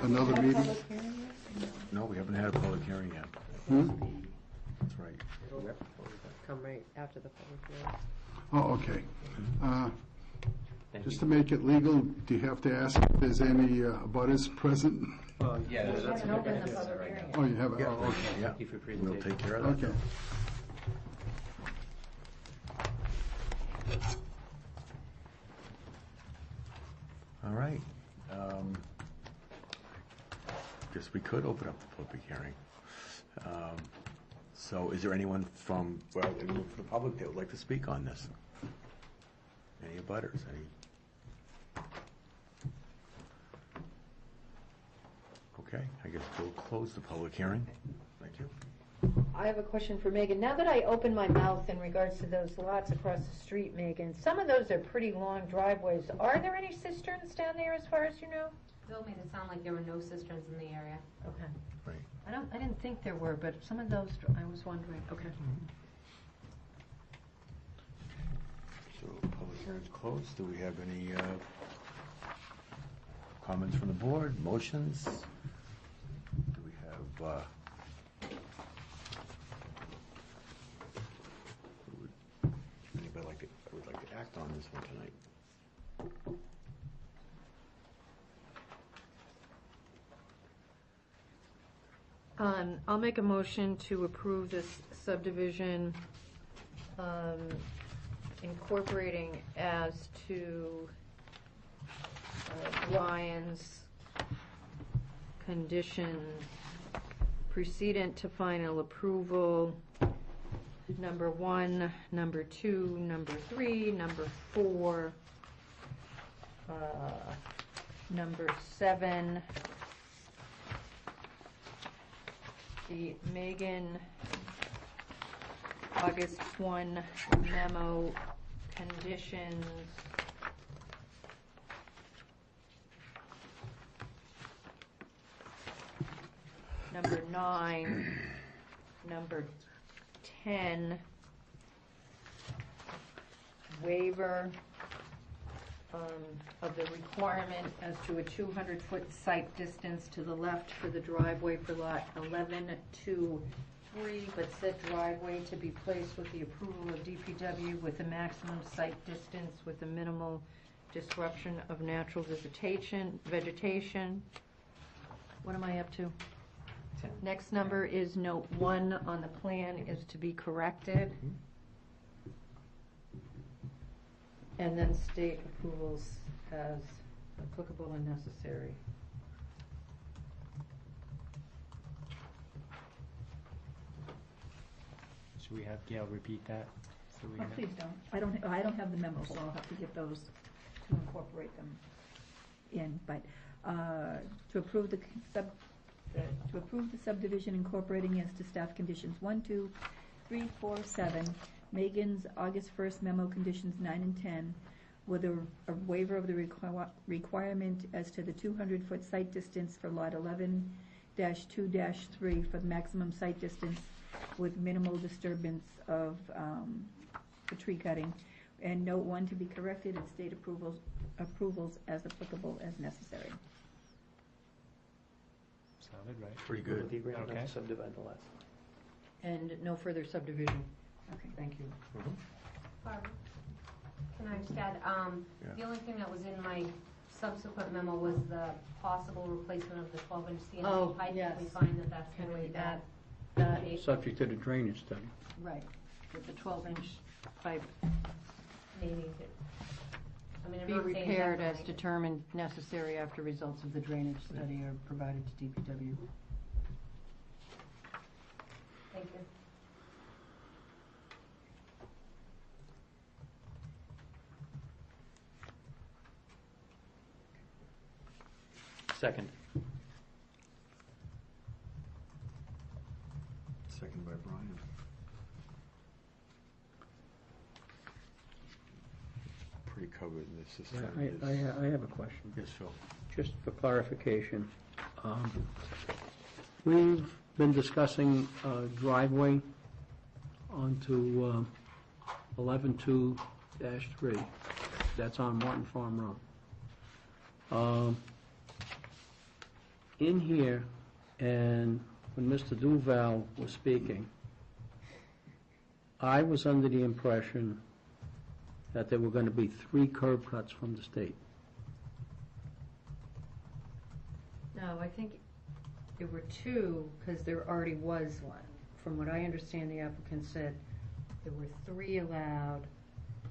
another meeting? No, we haven't had a public hearing yet. That's right. Come right after the public hearing. Oh, okay. Thank Just you. to make it legal, do you have to ask if there's any abutters present? well, Yeah, we that's haven't opened the public hearing yet. Oh, you have it, Yeah. oh, okay. Yeah, Thank you for your we'll presentation. take care of that. Okay. All right. Guess we could open up the public hearing. So is there anyone from the public that would like to speak on this? Any abutters? Okay, I guess we'll close the public hearing. Thank you. I have a question for Megan. Now that I opened my mouth in regards to those lots across the street, Megan, some of those are pretty long driveways. Are there any cisterns down there as far as you know? Bill made it sound like there were no cisterns in the area. Okay. Right. I didn't think there were, but some of those, I was wondering. Okay. So, Hearing's closed. Do we have any comments from the board, motions? Do we have, anybody would like to act on this one tonight? I'll make a motion to approve this subdivision, incorporating as to Ryan's condition precedent to final approval, number 1, number 2, number 3, number 4, number 7, the Megan August 1 memo conditions, number 9, number 10, waiver of the requirement as to a 200-foot site distance to the left for the driveway for lot 11-3, but said driveway to be placed with the approval of DPW with a maximum site distance with a minimal disruption of natural vegetation. What am I up to? 10. Next number is note 1 on the plan is to be corrected. And then state approvals as applicable and necessary. Should we have Gail repeat that? So we Oh, know? please don't. I don't have the memo, so I'll have to get those to incorporate them in. But to approve the subdivision incorporating as to staff conditions 1, 2, 3, 4, 7, Megan's August 1st memo conditions 9 and 10, with a waiver of the requirement as to the 200-foot site distance for lot 11-2-3 for the maximum site distance with minimal disturbance of the tree cutting, and note 1 to be corrected and state approvals as applicable as necessary. Sounded right. Pretty Move good. the agreement Okay. to subdivide the lots. And no further subdivision. Okay. Thank you. Barbara, can I just add, Yeah. the only thing that was in my subsequent memo was the possible replacement of the 12-inch Oh, CNC pipe. yes. We find that that's Can going we to be add bad. that? Subject to the drainage study. Right, with the 12-inch pipe Maybe it, I mean, I'm be not saying repaired as definitely. determined necessary after results of the drainage study are provided to DPW. Thank you. Second. Second by Brian. Pretty covered in the system. I have a question. Yes, Phil. Just for clarification, we've been discussing driveway onto 11-2-3. That's on Morton Farm Road. In here, and when Mr. Duval was speaking, I was under the impression that there were going to be 3 curb cuts from the state. No, I think there were 2, because there already was one. From what I understand, the applicant said there were 3 allowed,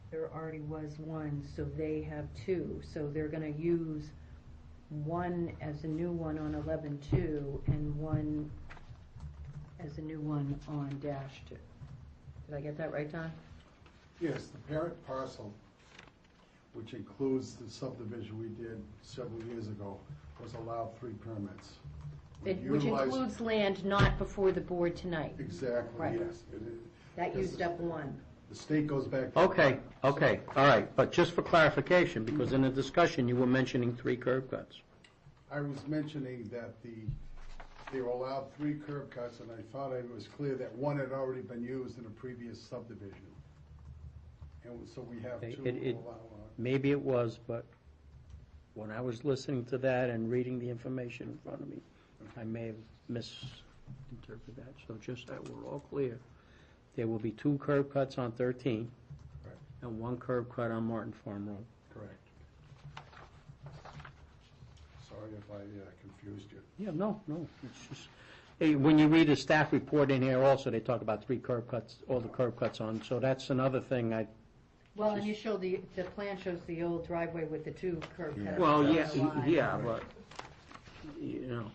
there already was 1, so they have 2. So they're gonna use 1 as a new one on 11-2 and 1 as a new one on -2. Did I get that right, Don? Yes, the parent parcel, which includes the subdivision we did several years ago, was allowed 3 permits. We Which utilized- includes land not before the board tonight. Exactly, Right. yes. That Yes. used up 1. The state goes back. Okay, all right, but just for clarification, because in the discussion, you were mentioning 3 curb cuts. I was mentioning that they were allowed 3 curb cuts, and I thought it was clear that 1 had already been used in a previous subdivision. And so we have Okay, to it- allow, Maybe it was, but when I was listening to that and reading the information in front of me, I may have misinterpreted that. So just that we're all clear, there will be 2 curb cuts on 13 Right. and 1 curb cut on Martin Farm Road. correct. Sorry if I confused you. Yeah, no, it's just, hey, when you read the staff report in here also, they talk about 3 curb cuts, all the curb cuts on, so that's another thing Well, and you show the plan shows the old driveway with the 2 curb cuts. well, on yeah, the line. yeah, but, you know.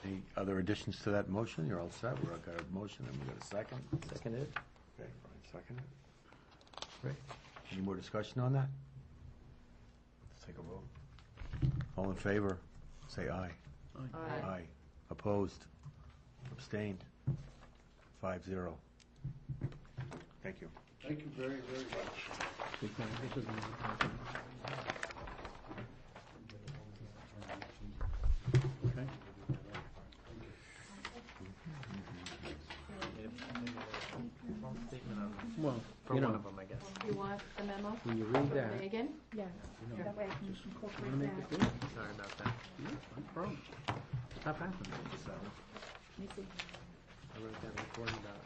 Any other additions to that motion? You're all set? We've got a motion and we got a second. Seconded? Okay, Brian seconded it. Great. Any more discussion on that? Let's take a vote. All in favor, say aye. Aye. Aye. Opposed? Abstained? 5-0. Thank you. Thank you very, very much. Okay. Well, For you one know, of them, I guess. You want the memo? when you read that, Megan? Yeah, that way I can incorporate that. Sorry about that. no problem. Stuff happens. Let me see. I wrote down recording about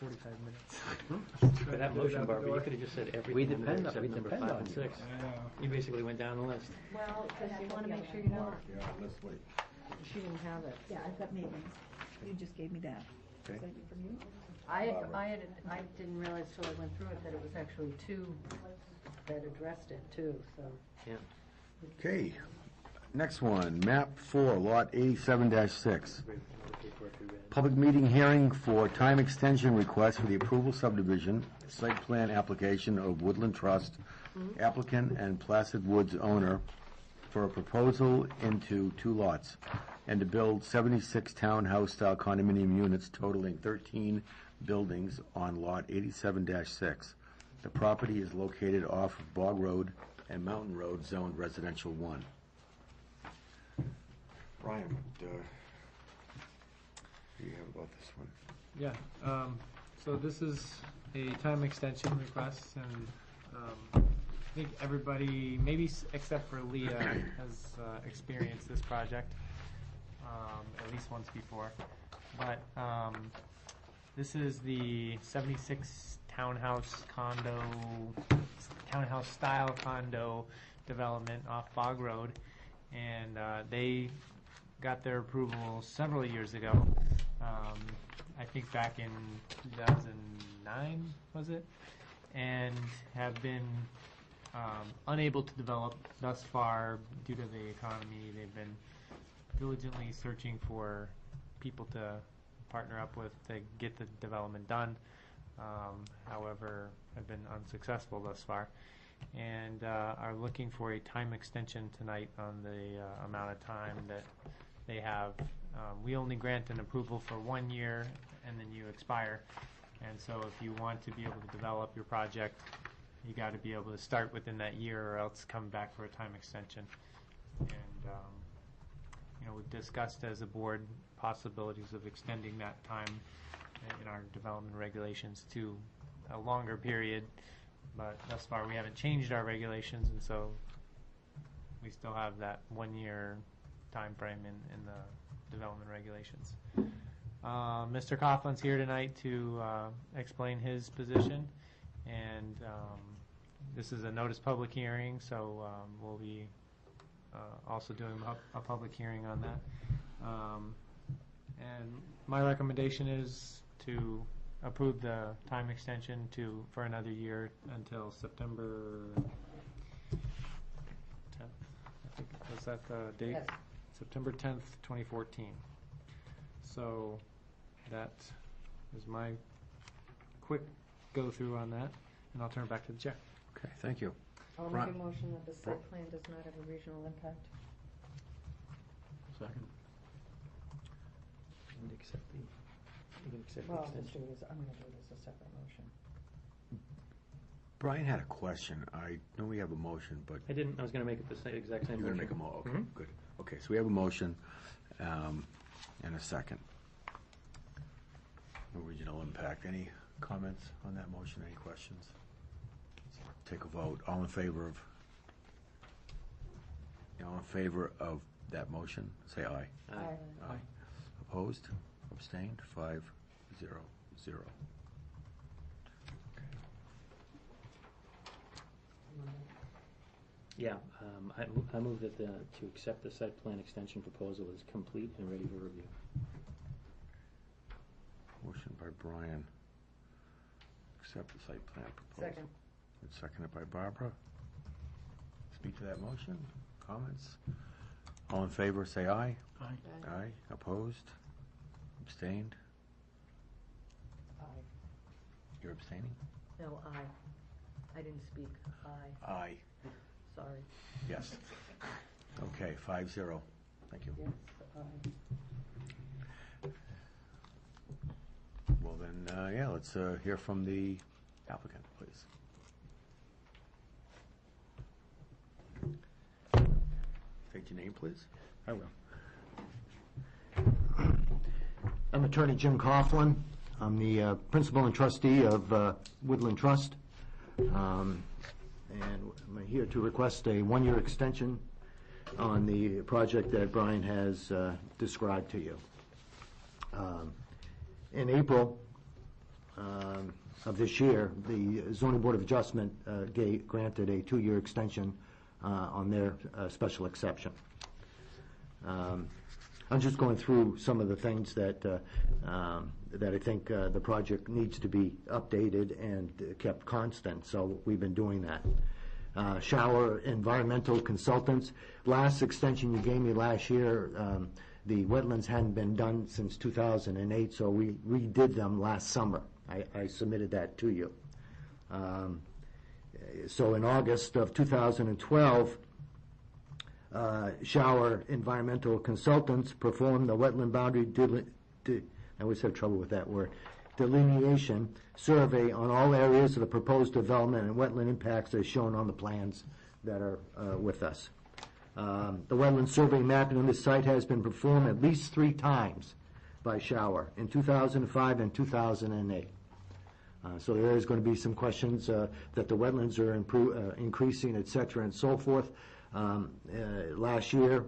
45 minutes. For that motion, Barbara, you could have just said everything in there depend on- except we number depend 5 on and you. 6. You basically went down the list. Well, because you want to make sure you know, Yeah, let's wait. she didn't have it. Yeah, I've got Megan's. You just gave me that. Okay. Is that from you? I didn't realize till I went through it that it was actually 2 that addressed it too, so. Yeah. Okay, next one, map 4, lot 87-6. Public meeting hearing for time extension request for the approval subdivision, site plan application of Woodland Trust, applicant and Placid Woods owner for a proposal into 2 lots and to build 76 townhouse-style condominium units totaling 13 buildings on lot 87-6. The property is located off of Bog Road and Mountain Road, zoned residential 1. Brian, what do you have about this one? Yeah, so this is a time extension request, and I think everybody, maybe except for Leah, has experienced this project at least once before. But this is the 76 townhouse style condo development off Bog Road, and they got their approval several years ago. I think back in 2009, was it? And have been unable to develop thus far due to the economy. They've been diligently searching for people to partner up with to get the development done. However, have been unsuccessful thus far, and are looking for a time extension tonight on the amount of time that they have. We only grant an approval for 1 year, and then you expire. And so if you want to be able to develop your project, you got to be able to start within that year, or else come back for a time extension. And we've discussed as a board possibilities of extending that time in our development regulations to a longer period, but thus far we haven't changed our regulations, and so we still have that 1 year time frame in the development regulations. Mr. Coughlin's here tonight to explain his position, and this is a notice public hearing, so we'll be also doing a public hearing on that. And my recommendation is to approve the time extension for another year until September 10th. I think, was that the date? Yes. September 10th, 2014. So that is my quick go-through on that, and I'll turn it back to the chair. Okay, thank you. I'll Right. make a motion that the site plan does not have a regional impact. Second. And accept the, you can accept the Well, I'm gonna extension. do it as a separate motion. Brian had a question. I know we have a motion, but I was going to make it the exact same you're going motion. to make a okay, Mhm. good. Okay, so we have a motion, and a second. No regional impact. Any comments on that motion? Any questions? Take a vote. All in favor of that motion, say aye. Aye. Opposed? Abstained? 5-0-0. Yeah, I move that to accept the site plan extension proposal is complete and ready for review. Motion by Brian. Accept the site plan proposal. Second. And seconded by Barbara. Speak to that motion. Comments? All in favor, say aye. Aye. Aye. Opposed? Abstained? Aye. You're abstaining? No, aye. I didn't speak. Aye. Aye. Sorry. Yes. Okay, 5-0. Thank you. Yes, aye. Well then, yeah, let's hear from the applicant, please. State your name, please. I will. I'm attorney Jim Coughlin. I'm the principal and trustee of Woodland Trust. And I'm here to request a one-year extension on the project that Brian has described to you. In April of this year, the Zoning Board of Adjustment granted a 2-year extension on their special exception. I'm just going through some of the things that I think the project needs to be updated and kept constant, so we've been doing that. Shower Environmental Consultants, last extension you gave me last year, the wetlands hadn't been done since 2008, so we redid them last summer. I submitted that to you. So in August of 2012, Shower Environmental Consultants performed the wetland boundary I always have trouble with that word, delineation survey on all areas of the proposed development and wetland impacts as shown on the plans that are with us. The wetland survey mapping on this site has been performed at least 3 times by Shower in 2005 and 2008. So there is going to be some questions that the wetlands are increasing, et cetera, and so forth. Last year,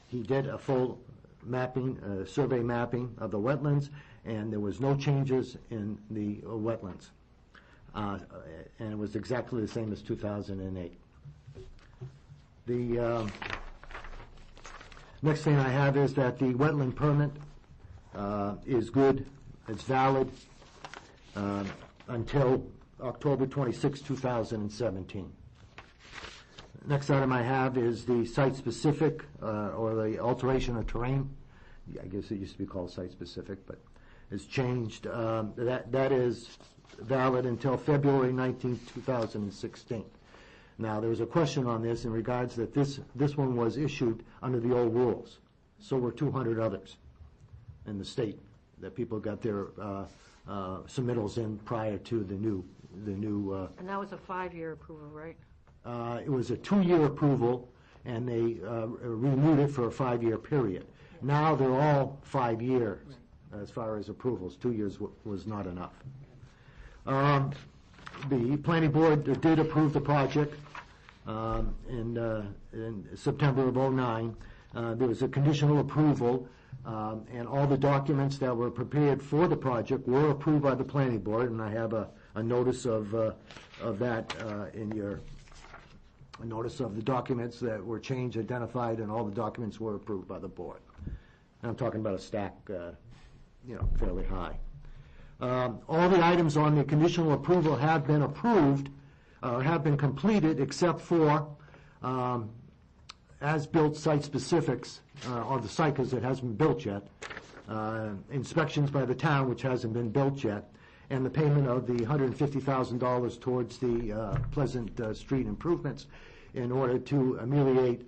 he did a full mapping, survey mapping of the wetlands, and there was no changes in the wetlands. And it was exactly the same as 2008. The next thing I have is that the wetland permit is good, it's valid until October 26, 2017. Next item I have is the site-specific or the alteration of terrain. I guess it used to be called site-specific, but it's changed. That is valid until February 19, 2016. Now, there was a question on this in regards that this one was issued under the old rules. So were 200 others in the state that people got their submittals in prior to the new. And that was a 5-year approval, right? It was a 2-year approval, and they renewed it for a 5-year period. Now they're all 5 years as far as approvals. 2 years was not enough. The planning board did approve the project in September of 2009. There was a conditional approval, and all the documents that were prepared for the project were approved by the planning board, and I have a notice of that in your a notice of the documents that were changed, identified, and all the documents were approved by the board. And I'm talking about a stack, fairly high. All the items on the conditional approval have been approved, or have been completed, except for as-built site specifics, or the site because it hasn't been built yet, inspections by the town, which hasn't been built yet, and the payment of the $150,000 towards the Pleasant Street improvements in order to ameliorate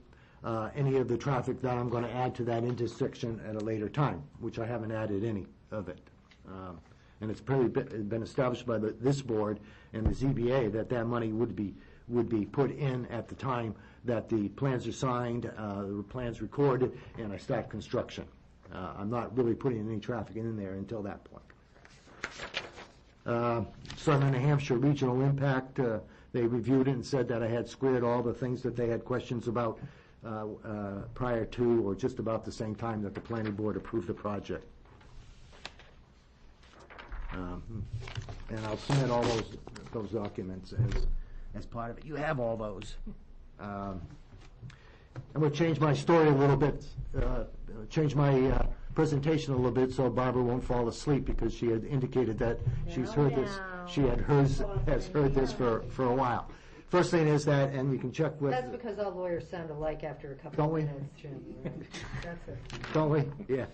any of the traffic that I'm going to add to that intersection at a later time, which I haven't added any of it. And it's been established by this board and the ZBA that money would would be put in at the time that the plans are signed, the plans recorded, and I start construction. I'm not really putting any traffic in there until that point. Southern New Hampshire Regional Impact, they reviewed it and said that I had squared all the things that they had questions about prior to or just about the same time that the planning board approved the project. And I'll submit all those documents as part of it. You have all those. I'm going to change my story a little bit, change my presentation a little bit so Barbara won't fall asleep, because she had indicated that she's heard this. She has heard this for a while. First thing is that, and we can check with. That's because all lawyers sound alike after a couple Don't we? of minutes, Jim. That's it. Don't we? Yeah.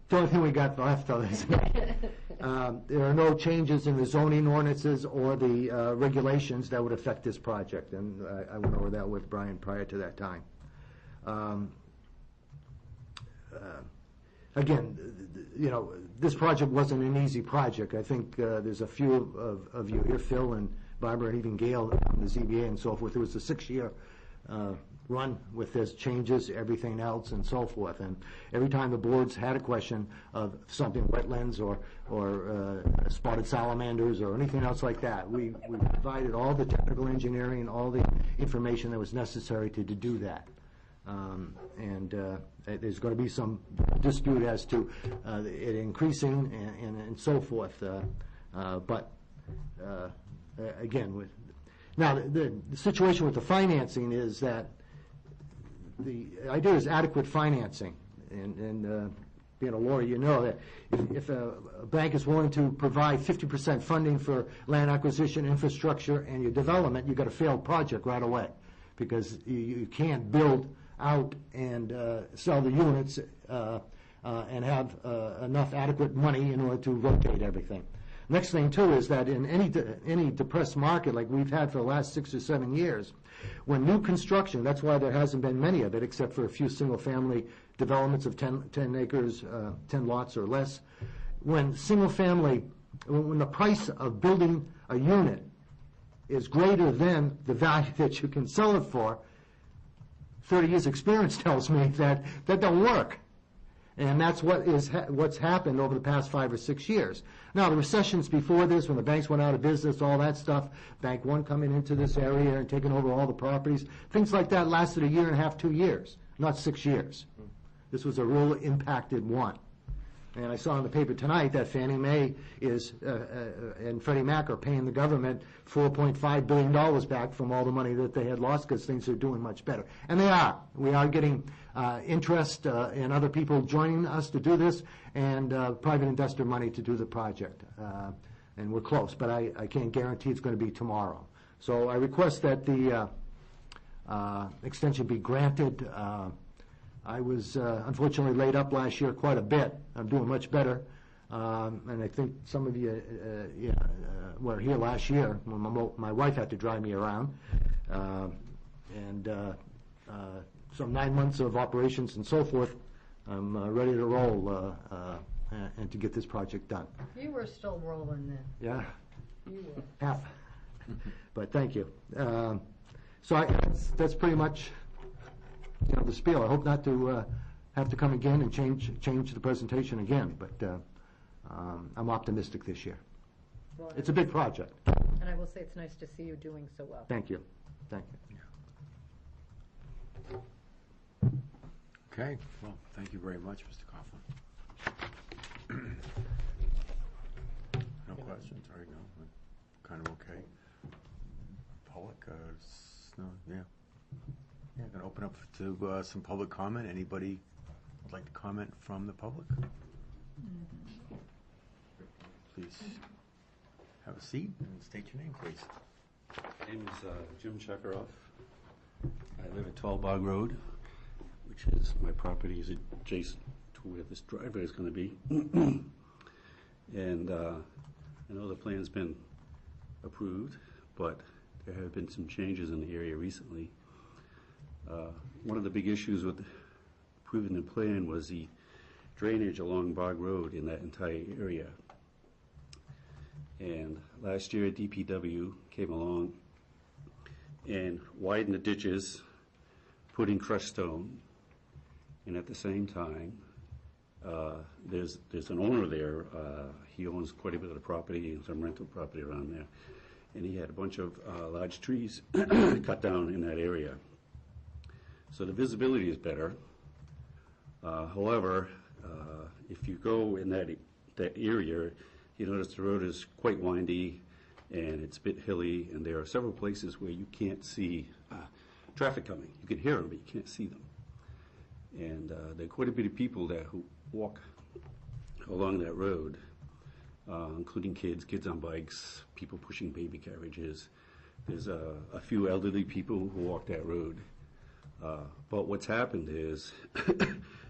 The only thing we got left of is there are no changes in the zoning ordinances or the regulations that would affect this project, and I went over that with Brian prior to that time. Again, you know, this project wasn't an easy project. I think there's a few of you here, Phil and Barbara, and even Gail on the ZBA and so forth. It was a 6-year run with this, changes, everything else, and so forth. And every time the boards had a question of something, wetlands or spotted salamanders or anything else like that, we provided all the technical engineering, all the information that was necessary to do that. There's going to be some dispute as to it increasing and so forth. Again, now the situation with the financing is that the idea is adequate financing. And being a lawyer, you know that if a bank is willing to provide 50% funding for land acquisition, infrastructure, and your development, you've got a failed project right away, because you can't build out and sell the units and have enough adequate money in order to rotate everything. Next thing, too, is that in any depressed market like we've had for the last 6 or 7 years, when new construction, that's why there hasn't been many of it, except for a few single-family developments of 10 acres, 10 lots or less, when the price of building a unit is greater than the value that you can sell it for, 30 years experience tells me that don't work. And that's what's happened over the past 5 or 6 years. Now, the recessions before this, when the banks went out of business, all that stuff, Bank One coming into this area and taking over all the properties, things like that lasted 1.5 years, 2 years, not 6 years. This was a real impacted one. And I saw in the paper tonight that Fannie Mae and Freddie Mac are paying the government $4.5 billion back from all the money that they had lost, because things are doing much better. And they are. We are getting interest in other people joining us to do this, and private investor money to do the project. And we're close, but I can't guarantee it's going to be tomorrow. So I request that the extension be granted. I was unfortunately laid up last year quite a bit. I'm doing much better. And I think some of you were here last year when my wife had to drive me around. Some 9 months of operations and so forth. I'm ready to roll and to get this project done. You were still rolling then. Yeah. You were. Half. But thank you. So that's pretty much the spiel. I hope not to have to come again and change the presentation again, but I'm optimistic this year. Well, It's a big project. And I will say it's nice to see you doing so well. Thank you. Thank you. Okay, well, thank you very much, Mr. Coughlin. No questions, all right, no, kind of okay. Public, no, yeah. Yeah, going to open up to some public comment. Anybody would like to comment from the public? Please have a seat and state your name, please. My name is Jim Chekaroff. I live at 12 Bog Road, which is, my property is adjacent to where this driveway is going to be. And I know the plan's been approved, but there have been some changes in the area recently. One of the big issues with approving the plan was the drainage along Bog Road in that entire area. And last year, DPW came along and widen the ditches, put in crushed stone, and at the same time, there's an owner there. He owns quite a bit of the property and some rental property around there, and he had a bunch of large trees cut down in that area. So the visibility is better. However, if you go in that area, you notice the road is quite windy and it's a bit hilly, and there are several places where you can't see traffic coming. You can hear them, but you can't see them. And there are quite a bit of people there who walk along that road, including kids on bikes, people pushing baby carriages. There's a few elderly people who walk that road. But what's happened is,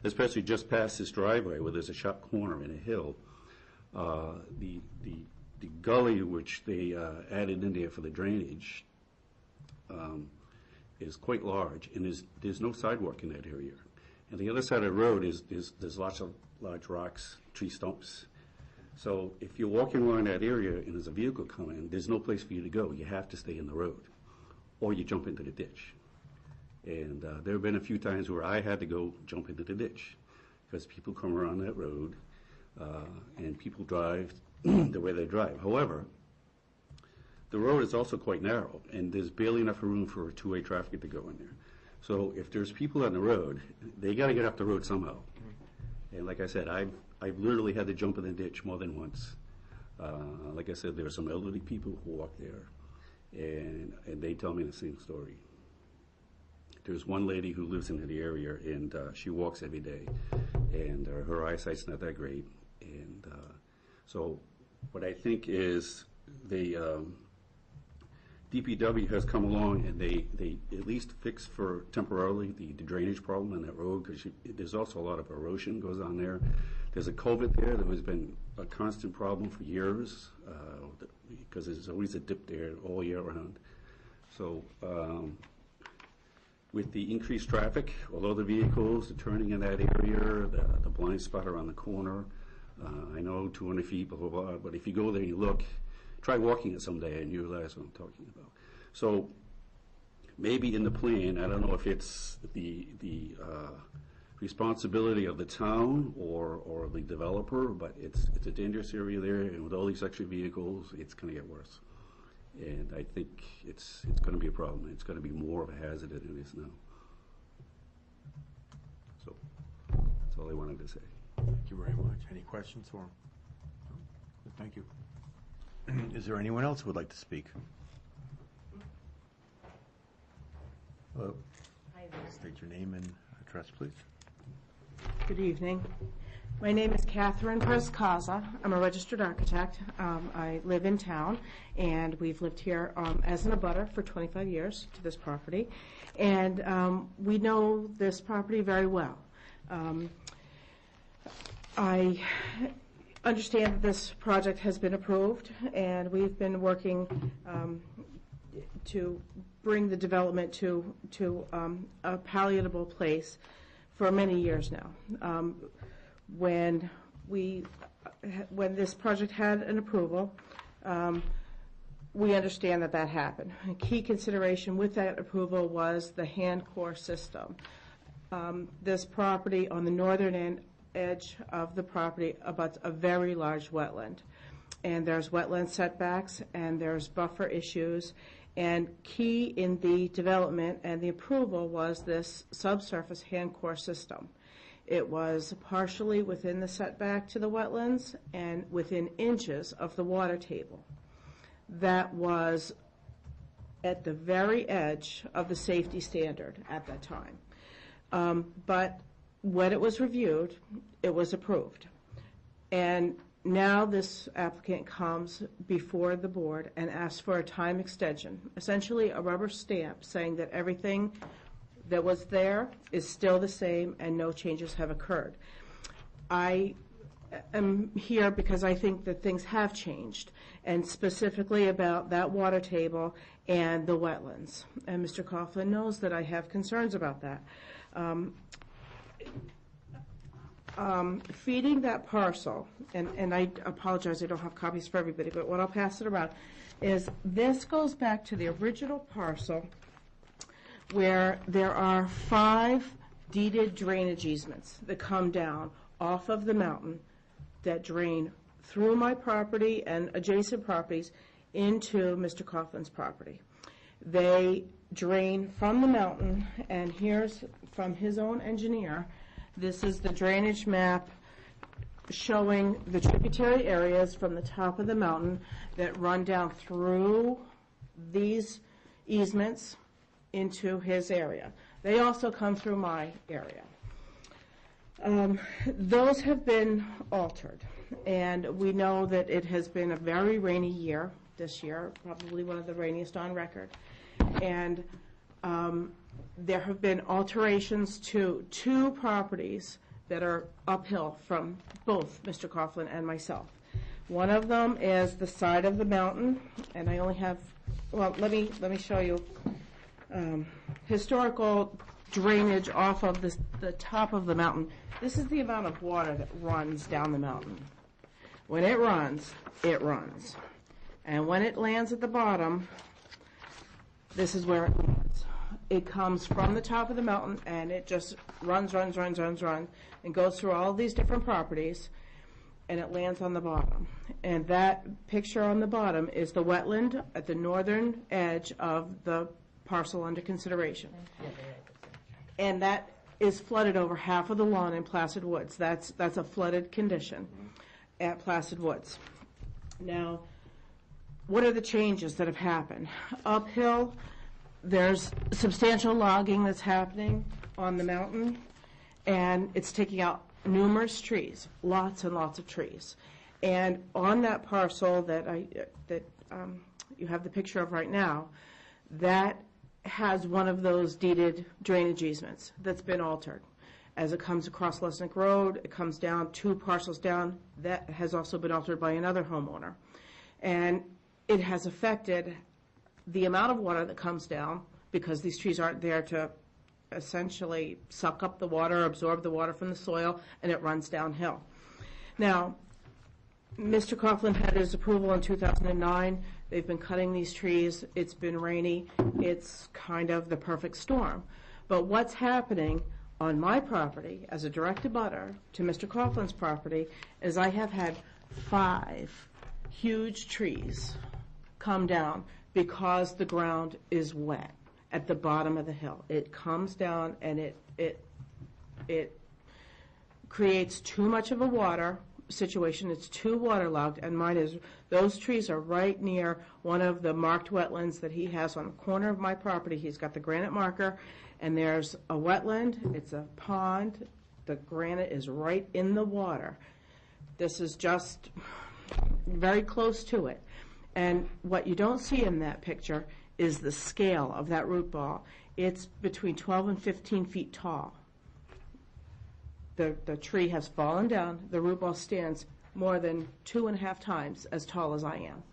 especially just past this driveway where there's a sharp corner in a hill, the gully which they added in there for the drainage is quite large, and there's no sidewalk in that area. And the other side of the road there's lots of large rocks, tree stumps. So if you're walking along that area and there's a vehicle coming, there's no place for you to go. You have to stay in the road, or you jump into the ditch. And there have been a few times where I had to go jump into the ditch because people come around that road and people drive the way they drive. However, the road is also quite narrow, and there's barely enough room for two-way traffic to go in there. So if there's people on the road, they got to get off the road somehow. And like I said, I've literally had to jump in the ditch more than once. Like I said, there are some elderly people who walk there, and they tell me the same story. There's one lady who lives in the area, and she walks every day, and her eyesight's not that great. And so what I think is the DPW has come along and they at least fix for temporarily the drainage problem on that road, because there's also a lot of erosion goes on there. There's a culvert there that has been a constant problem for years because there's always a dip there all year round. So with the increased traffic, although the vehicles are turning in that area, the blind spot around the corner, I know 200 feet, blah, blah, blah, but if you go there and you look, try walking it someday and you realize what I'm talking about. So maybe in the plan, I don't know if it's the responsibility of the town or the developer, but it's a dangerous area there, and with all these extra vehicles, it's going to get worse. And I think it's going to be a problem. It's going to be more of a hazard than it is now. So that's all I wanted to say. Thank you very much. Any questions for him? No? Thank you. Is there anyone else who would like to speak? Hello. Hi there. State your name and address, please. Good evening. My name is Catherine Prescaza. I'm a registered architect. I live in town, and we've lived here as an abutter for 25 years to this property. And we know this property very well. I understand that this project has been approved, and we've been working to bring the development to a palatable place for many years now. When this project had an approval, we understand that happened. A key consideration with that approval was the hand core system. This property on the northern edge of the property abuts a very large wetland, and there's wetland setbacks and there's buffer issues, and key in the development and the approval was this subsurface hand core system. It was partially within the setback to the wetlands and within inches of the water table. That was at the very edge of the safety standard at that time. But when it was reviewed, it was approved. And now this applicant comes before the board and asks for a time extension, essentially a rubber stamp saying that everything that was there is still the same and no changes have occurred. I am here because I think that things have changed, and specifically about that water table and the wetlands. And Mr. Coughlin knows that I have concerns about that. Feeding that parcel, and I apologize, I don't have copies for everybody, but what I'll pass it around, is this goes back to the original parcel where there are 5 deeded drainage easements that come down off of the mountain that drain through my property and adjacent properties into Mr. Coughlin's property. They drain from the mountain, and here's from his own engineer. This is the drainage map showing the tributary areas from the top of the mountain that run down through these easements into his area. They also come through my area. Those have been altered, and we know that it has been a very rainy year this year, probably one of the rainiest on record. And there have been alterations to 2 properties that are uphill from both Mr. Coughlin and myself. One of them is the side of the mountain, and I only have, well, let me show you historical drainage off of the top of the mountain. This is the amount of water that runs down the mountain. When it runs, it runs. And when it lands at the bottom, this is where it lands. It comes from the top of the mountain, and it just runs, and goes through all these different properties, and it lands on the bottom. And that picture on the bottom is the wetland at the northern edge of the parcel under consideration. And that is flooded over half of the lawn in Placid Woods. That's a flooded condition at Placid Woods. Now, what are the changes that have happened? Uphill, there's substantial logging that's happening on the mountain, and it's taking out numerous trees, lots and lots of trees. And on that parcel that you have the picture of right now, that has one of those deeded drainage easements that's been altered. As it comes across Lesnick Road, it comes down 2 parcels down. That has also been altered by another homeowner. And it has affected the amount of water that comes down, because these trees aren't there to essentially suck up the water, absorb the water from the soil, and it runs downhill. Now, Mr. Coughlin had his approval in 2009. They've been cutting these trees. It's been rainy. It's kind of the perfect storm. But what's happening on my property as a direct abutter to Mr. Coughlin's property is I have had 5 huge trees come down because the ground is wet at the bottom of the hill. It comes down and it creates too much of a water situation. It's too waterlogged, and those trees are right near one of the marked wetlands that he has on the corner of my property. He's got the granite marker, and there's a wetland, it's a pond, the granite is right in the water. This is just very close to it. And what you don't see in that picture is the scale of that root ball. It's between 12 and 15 feet tall. The tree has fallen down. The root ball stands more than 2.5 times as tall as I am.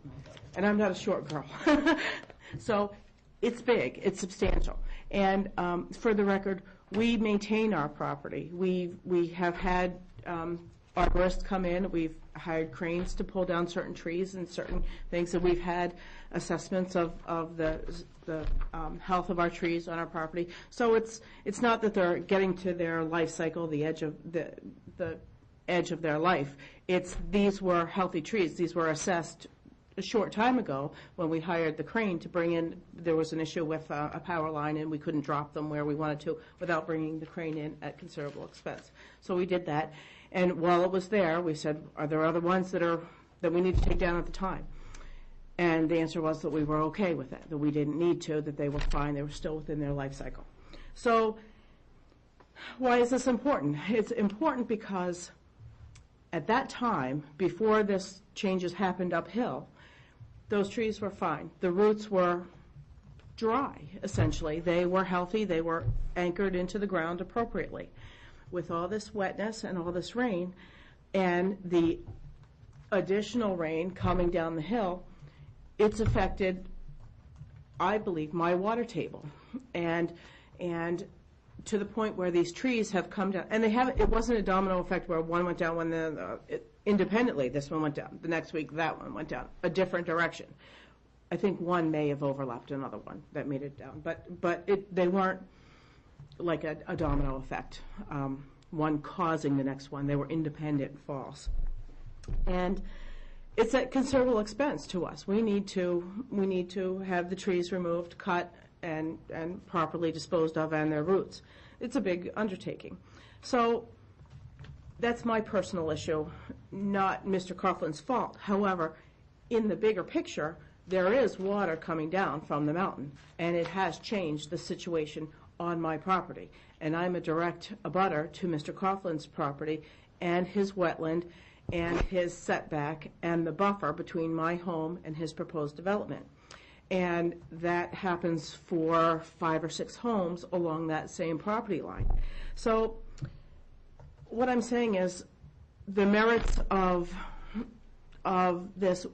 And I'm not a short girl. So it's big. It's substantial. And for the record, we maintain our property. We have had arborists come in. We've hired cranes to pull down certain trees and certain things. And we've had assessments of the health of our trees on our property. So it's not that they're getting to their life cycle, the edge of their life. These were healthy trees. These were assessed a short time ago when we hired the crane to bring in. There was an issue with a power line, and we couldn't drop them where we wanted to without bringing the crane in at considerable expense. So we did that. And while it was there, we said, are there other ones that we need to take down at the time? And the answer was that we were okay with it, that we didn't need to, that they were fine, they were still within their life cycle. So why is this important? It's important because at that time, before this changes happened uphill, those trees were fine. The roots were dry, essentially. They were healthy. They were anchored into the ground appropriately. With all this wetness and all this rain and the additional rain coming down the hill, it's affected, I believe, my water table. And to the point where these trees have come down. And it wasn't a domino effect where one went down independently. This one went down. The next week, that one went down. A different direction. I think one may have overlapped another one that made it down, but they weren't like a domino effect, one causing the next one. They were independent falls. And it's at considerable expense to us. We need to have the trees removed, cut, and properly disposed of, and their roots. It's a big undertaking. So that's my personal issue, not Mr. Coughlin's fault. However, in the bigger picture, there is water coming down from the mountain, and it has changed the situation on my property. And I'm a direct abutter to Mr. Coughlin's property and his wetland and his setback and the buffer between my home and his proposed development. And that happens for 5 or 6 homes along that same property line. So what I'm saying is the merits of this,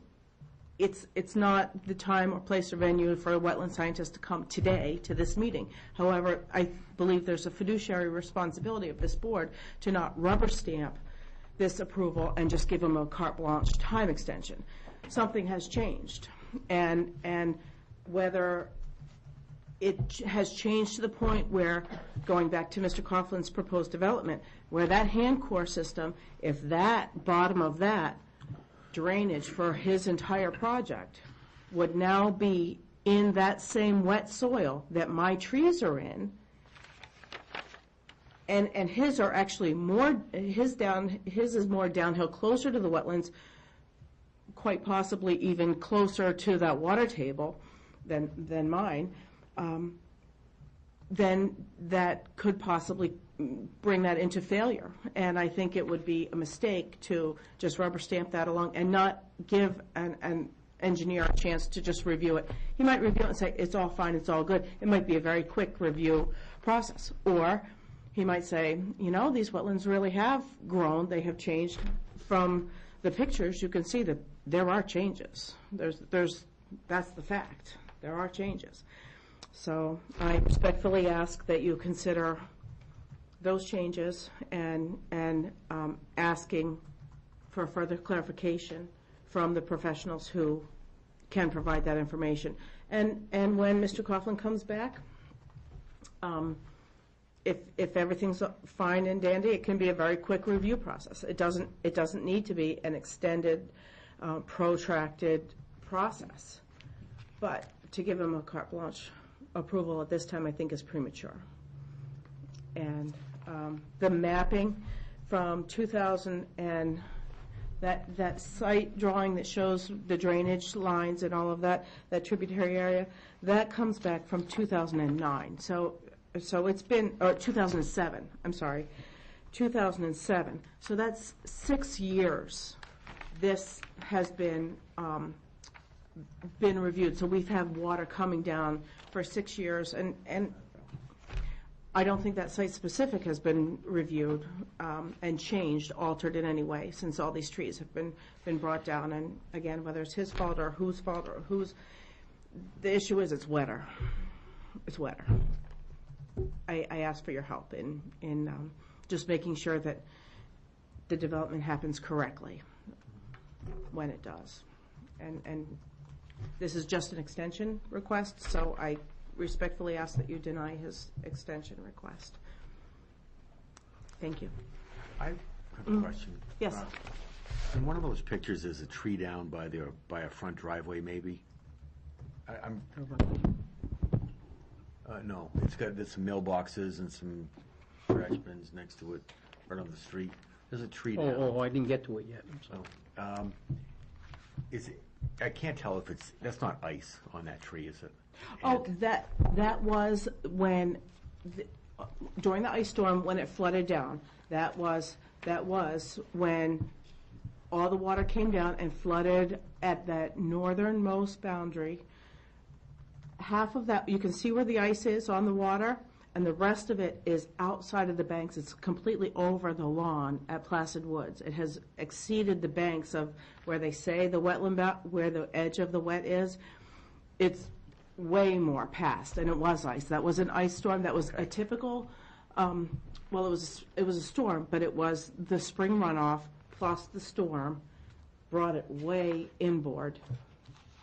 it's not the time or place or venue for a wetland scientist to come today to this meeting. However, I believe there's a fiduciary responsibility of this board to not rubber stamp this approval and just give them a carte blanche time extension. Something has changed, and whether it has changed to the point where, going back to Mr. Coughlin's proposed development, where that hand core system, if that bottom of that drainage for his entire project would now be in that same wet soil that my trees are in, and his are actually more, his is more downhill, closer to the wetlands, quite possibly even closer to that water table than mine, then that could possibly bring that into failure. And I think it would be a mistake to just rubber stamp that along and not give an engineer a chance to just review it. He might review it and say, it's all fine, it's all good. It might be a very quick review process. Or he might say, you know, these wetlands really have grown, they have changed. From the pictures, you can see that there are changes. That's the fact. There are changes. So I respectfully ask that you consider those changes and asking for further clarification from the professionals who can provide that information. And when Mr. Coughlin comes back, if everything's fine and dandy, it can be a very quick review process. It doesn't need to be an extended, protracted process. But to give him a carte blanche approval at this time, I think is premature. And the mapping from 2000 and that site drawing that shows the drainage lines and all of that tributary area, that comes back from 2009. So it's been, or 2007, I'm sorry, 2007. So that's 6 years. This has been reviewed. So we've had water coming down for 6 years, and I don't think that site-specific has been reviewed and changed, altered in any way since all these trees have been brought down. And again, whether it's his fault or whose fault or whose, the issue is it's wetter. It's wetter. I ask for your help in just making sure that the development happens correctly when it does. And this is just an extension request, so I respectfully ask that you deny his extension request. Thank you. I have a question. Yes. In one of those pictures, there's a tree down by a front driveway, maybe? No, it's got some mailboxes and some trash bins next to it, right on the street. There's a tree down. Oh, I didn't get to it yet. I'm sorry. I can't tell if that's not ice on that tree, is it? Oh, that was when, during the ice storm, when it flooded down. That was when all the water came down and flooded at that northernmost boundary. Half of that, you can see where the ice is on the water, and the rest of it is outside of the banks. It's completely over the lawn at Placid Woods. It has exceeded the banks of where they say the wetland, where the edge of the wet is. It's way more past, and it was ice. That was an ice storm. That was a typical, well, it was a storm, but it was the spring runoff plus the storm brought it way inboard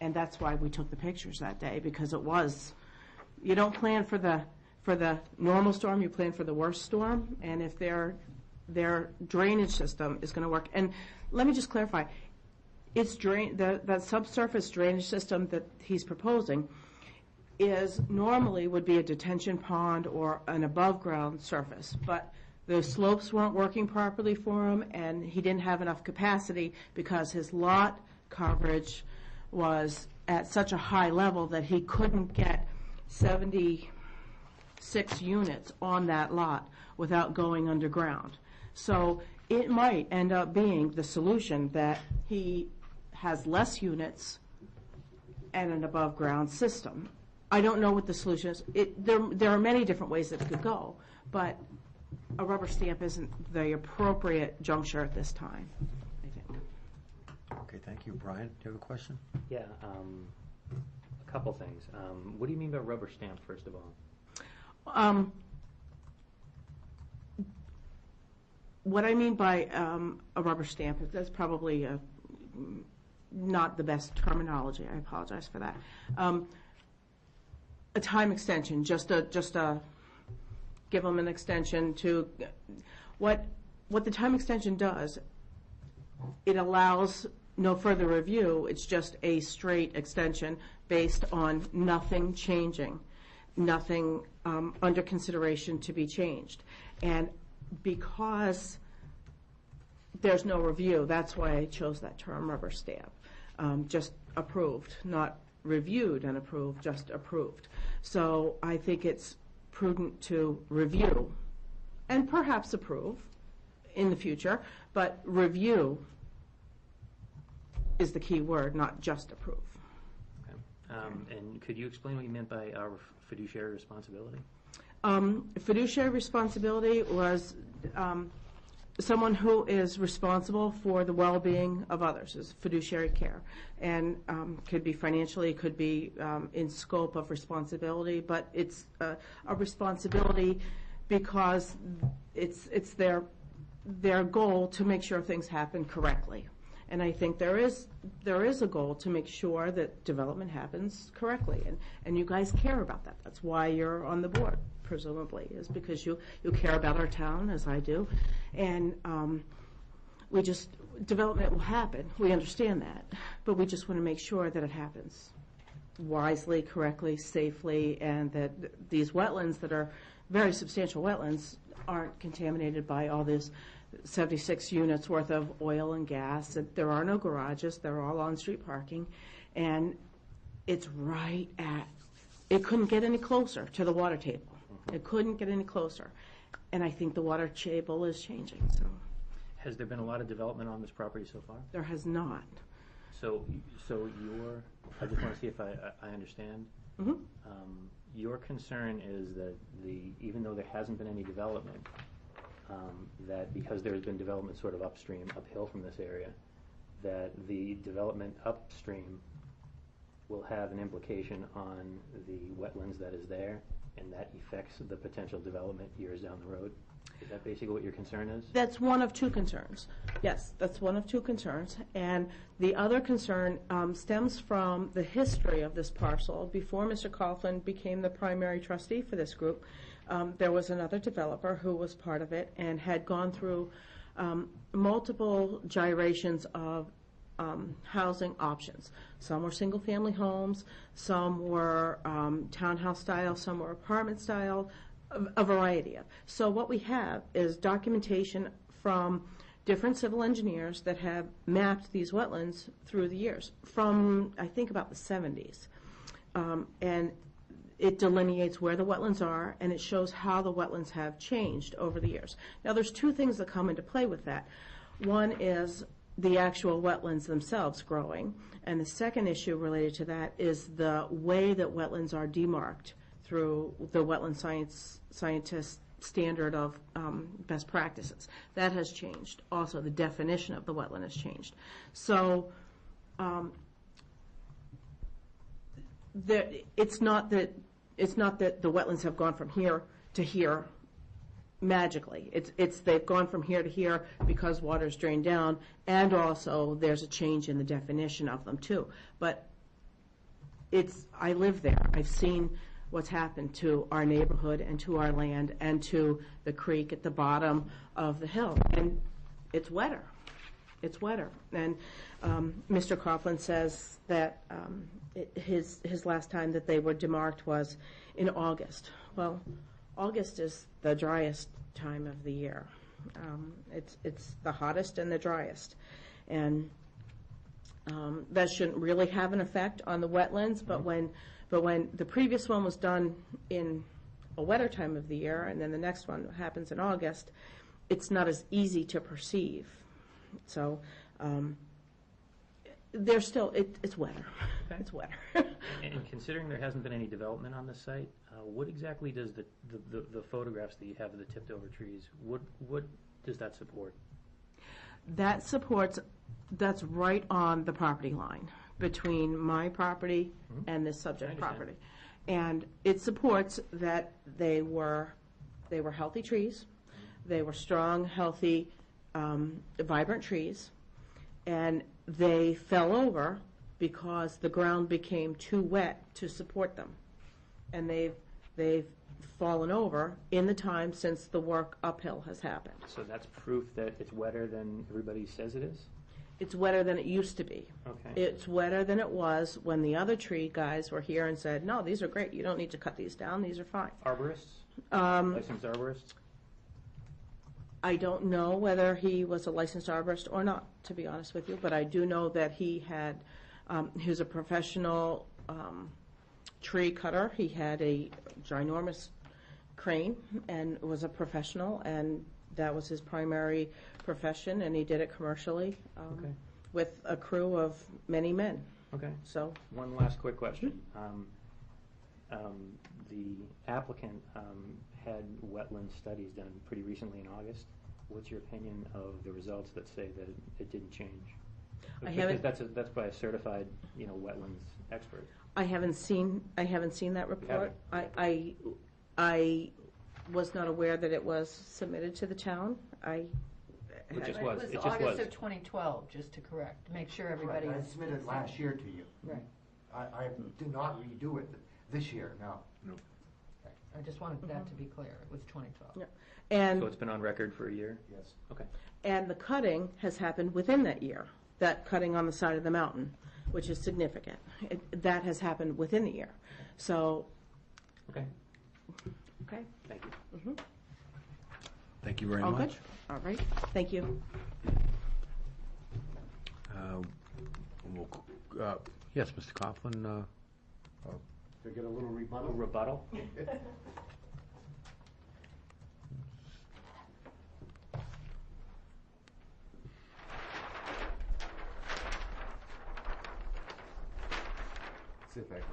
And that's why we took the pictures that day, because it was, you don't plan for the normal storm, you plan for the worst storm, and if their drainage system is gonna work. And let me just clarify, that subsurface drainage system that he's proposing would be a detention pond or an above-ground surface, but the slopes weren't working properly for him, and he didn't have enough capacity because his lot coverage was at such a high level that he couldn't get 76 units on that lot without going underground. So it might end up being the solution that he has less units and an above-ground system. I don't know what the solution is. There are many different ways that it could go, but a rubber stamp isn't the appropriate juncture at this time, I think. Okay, thank you. Brian, do you have a question? Yeah, a couple things. What do you mean by rubber stamp, first of all? What I mean by a rubber stamp, that's probably not the best terminology. I apologize for that. A time extension, just a give them an extension to what the time extension does. It allows no further review. It's just a straight extension based on nothing changing, nothing under consideration to be changed. And because there's no review, that's why I chose that term, rubber stamp. Just approved, not reviewed and approved, just approved. So I think it's prudent to review and perhaps approve in the future, but review is the key word, not just approve. Okay. And could you explain what you meant by our fiduciary responsibility? Fiduciary responsibility was someone who is responsible for the well-being of others, is fiduciary care, and could be financially, could be in scope of responsibility, but it's a responsibility because it's their goal to make sure things happen correctly. And I think there is a goal to make sure that development happens correctly, and you guys care about that. That's why you're on the board, presumably, is because you care about our town, as I do, and development will happen. We understand that, but we just want to make sure that it happens wisely, correctly, safely, and that these wetlands that are very substantial wetlands aren't contaminated by all this 76 units worth of oil and gas. There are no garages. They're all on-street parking. And it's right at, it couldn't get any closer to the water table. It couldn't get any closer. And I think the water table is changing. So Has there been a lot of development on this property so far? there has not. So I just want to see if I understand. Mhm. Your concern is that even though there hasn't been any development, that because there's been development sort of uphill from this area, that the development upstream will have an implication on the wetlands that is there, and that affects the potential development years down the road? Is that basically what your concern is? That's one of two concerns. Yes, that's one of two concerns. And the other concern stems from the history of this parcel. Before Mr. Coughlin became the primary trustee for this group, there was another developer who was part of it and had gone through multiple gyrations of housing options. Some were single-family homes, some were townhouse style, some were apartment style, a variety of. So what we have is documentation from different civil engineers that have mapped these wetlands through the years, from I think about the 70s. And it delineates where the wetlands are, and it shows how the wetlands have changed over the years. Now there's two things that come into play with that. One is the actual wetlands themselves growing, and the second issue related to that is the way that wetlands are demarked through the wetland scientist standard of best practices. That has changed. Also, the definition of the wetland has changed. So it's not that the wetlands have gone from here to here magically. It's they've gone from here to here because water's drained down, and also there's a change in the definition of them too. But I live there. I've seen what's happened to our neighborhood and to our land and to the creek at the bottom of the hill. And it's wetter. It's wetter. And Mr. Coughlin says that his last time that they were demarked was in August. Well, August is the driest time of the year. It's the hottest and the driest. And that shouldn't really have an effect on the wetlands, but when the previous one was done in a wetter time of the year, and then the next one happens in August, it's not as easy to perceive. So there's still, it's wetter. Okay. It's wetter. And considering there hasn't been any development on this site, what exactly does the photographs that you have of the tipped over trees, what does that support? That supports, that's right on the property line between my property and the subject property. And it supports that they were healthy trees, they were strong, healthy, vibrant trees, and they fell over because the ground became too wet to support them. And they've fallen over in the time since the work uphill has happened. So that's proof that it's wetter than everybody says it is? It's wetter than it used to be. Okay. It's wetter than it was when the other tree guys were here and said, no, these are great, you don't need to cut these down, these are fine. Arborists? Licensed arborists? I don't know whether he was a licensed arborist or not, to be honest with you, but I do know that he was a professional tree cutter. He had a ginormous crane and was a professional, and that was his primary profession, and he did it commercially Okay. with a crew of many men. Okay. So, One last quick question. The applicant had wetland studies done pretty recently in August. What's your opinion of the results that say that it didn't change? I Because haven't- that's by a certified, wetlands expert. I haven't seen that report. I was not aware that it was submitted to the town. It just But was. it It was just August was. of 2012, just to correct, to make sure everybody I is. submitted last year to you. Right. I did not redo it this year, no. I just wanted that to be clear, it was 2012. Yeah. And So it's been on record for a year? Yes. Okay. And the cutting has happened within that year, that cutting on the side of the mountain, which is significant. That has happened within the year. So, Okay. okay, Thank you. Thank you very all much. good? All right, thank you. Yes, Mr. Coughlin, To get a little A rebuttal? rebuttal? See if I can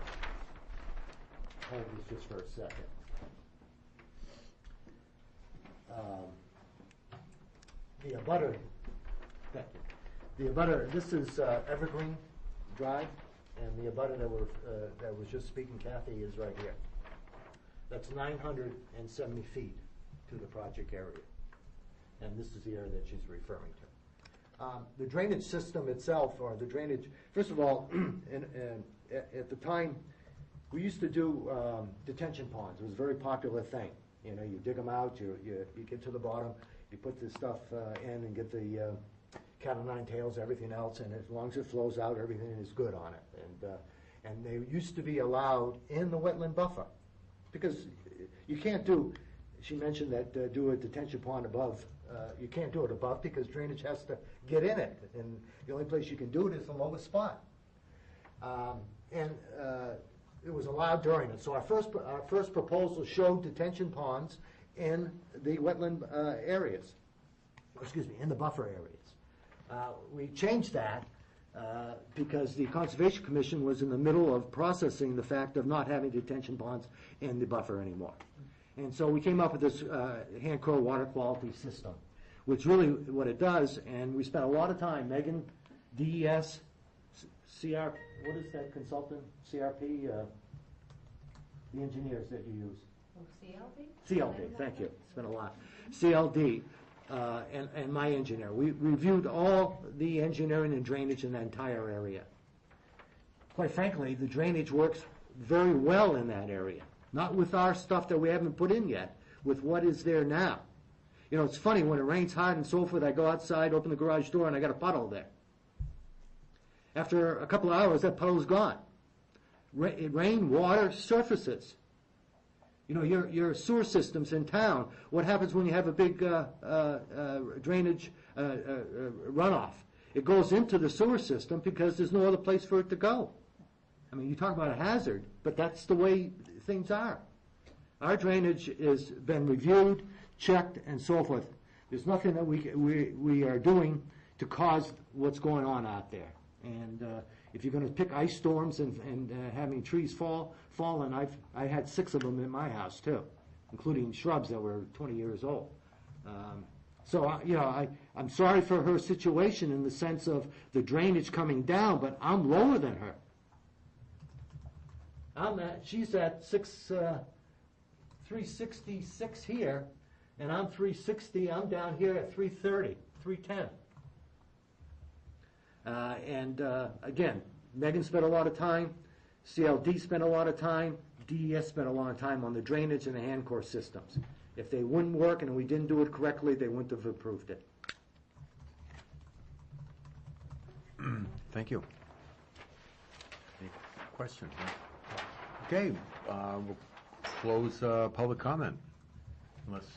hold this just for a second. The abutter, thank you. The abutter, this is Evergreen Drive, and the abutter that was just speaking, Kathy, is right here. That's 970 feet to the project area. And this is the area that she's referring to. The drainage system itself, or the drainage, first of all, at the time, we used to do detention ponds. It was a very popular thing. You know, you dig them out, you get to the bottom, you put this stuff in and get the cat o' nine tails, everything else, and as long as it flows out, everything is good on it. And they used to be allowed in the wetland buffer, because you can't do, she mentioned that do a detention pond above, you can't do it above because drainage has to get in it, and the only place you can do it is the lowest spot. And it was allowed during it. So our first proposal showed detention ponds in the wetland areas, excuse me, in the buffer areas. We changed that because the Conservation Commission was in the middle of processing the fact of not having detention ponds in the buffer anymore. And so we came up with this Hand Crow water quality system, which really what it does, and we spent a lot of time, Megan, DES, CR, what is that consultant, CRP, the engineers that you use? CLD? CLD, thank you, it's been a lot. CLD and my engineer. We reviewed all the engineering and drainage in the entire area. quite frankly, the drainage works very well in that area. Not with our stuff that we haven't put in yet, with what is there now. You know, it's funny, when it rains hard and so forth, I go outside, open the garage door, and I got a puddle there. After a couple of hours, that puddle's gone. Rain, water, surfaces. You know, your sewer systems in town, what happens when you have a big drainage runoff? It goes into the sewer system because there's no other place for it to go. I mean, you talk about a hazard, but that's the way things are. Our drainage has been reviewed, checked, and so forth. There's nothing that we are doing to cause what's going on out there. And if you're going to pick ice storms and having trees fall, and I had 6 of them in my house too, including shrubs that were 20 years old. So you know, I'm sorry for her situation in the sense of the drainage coming down, but I'm lower than her. She's at 366 here, and I'm 360. I'm down here at 330, 310. Again, Megan spent a lot of time, CLD spent a lot of time, DES spent a lot of time on the drainage and the hand core systems. If they wouldn't work and we didn't do it correctly, they wouldn't have approved it. Thank you. Any questions? Okay, we'll close public comment. Unless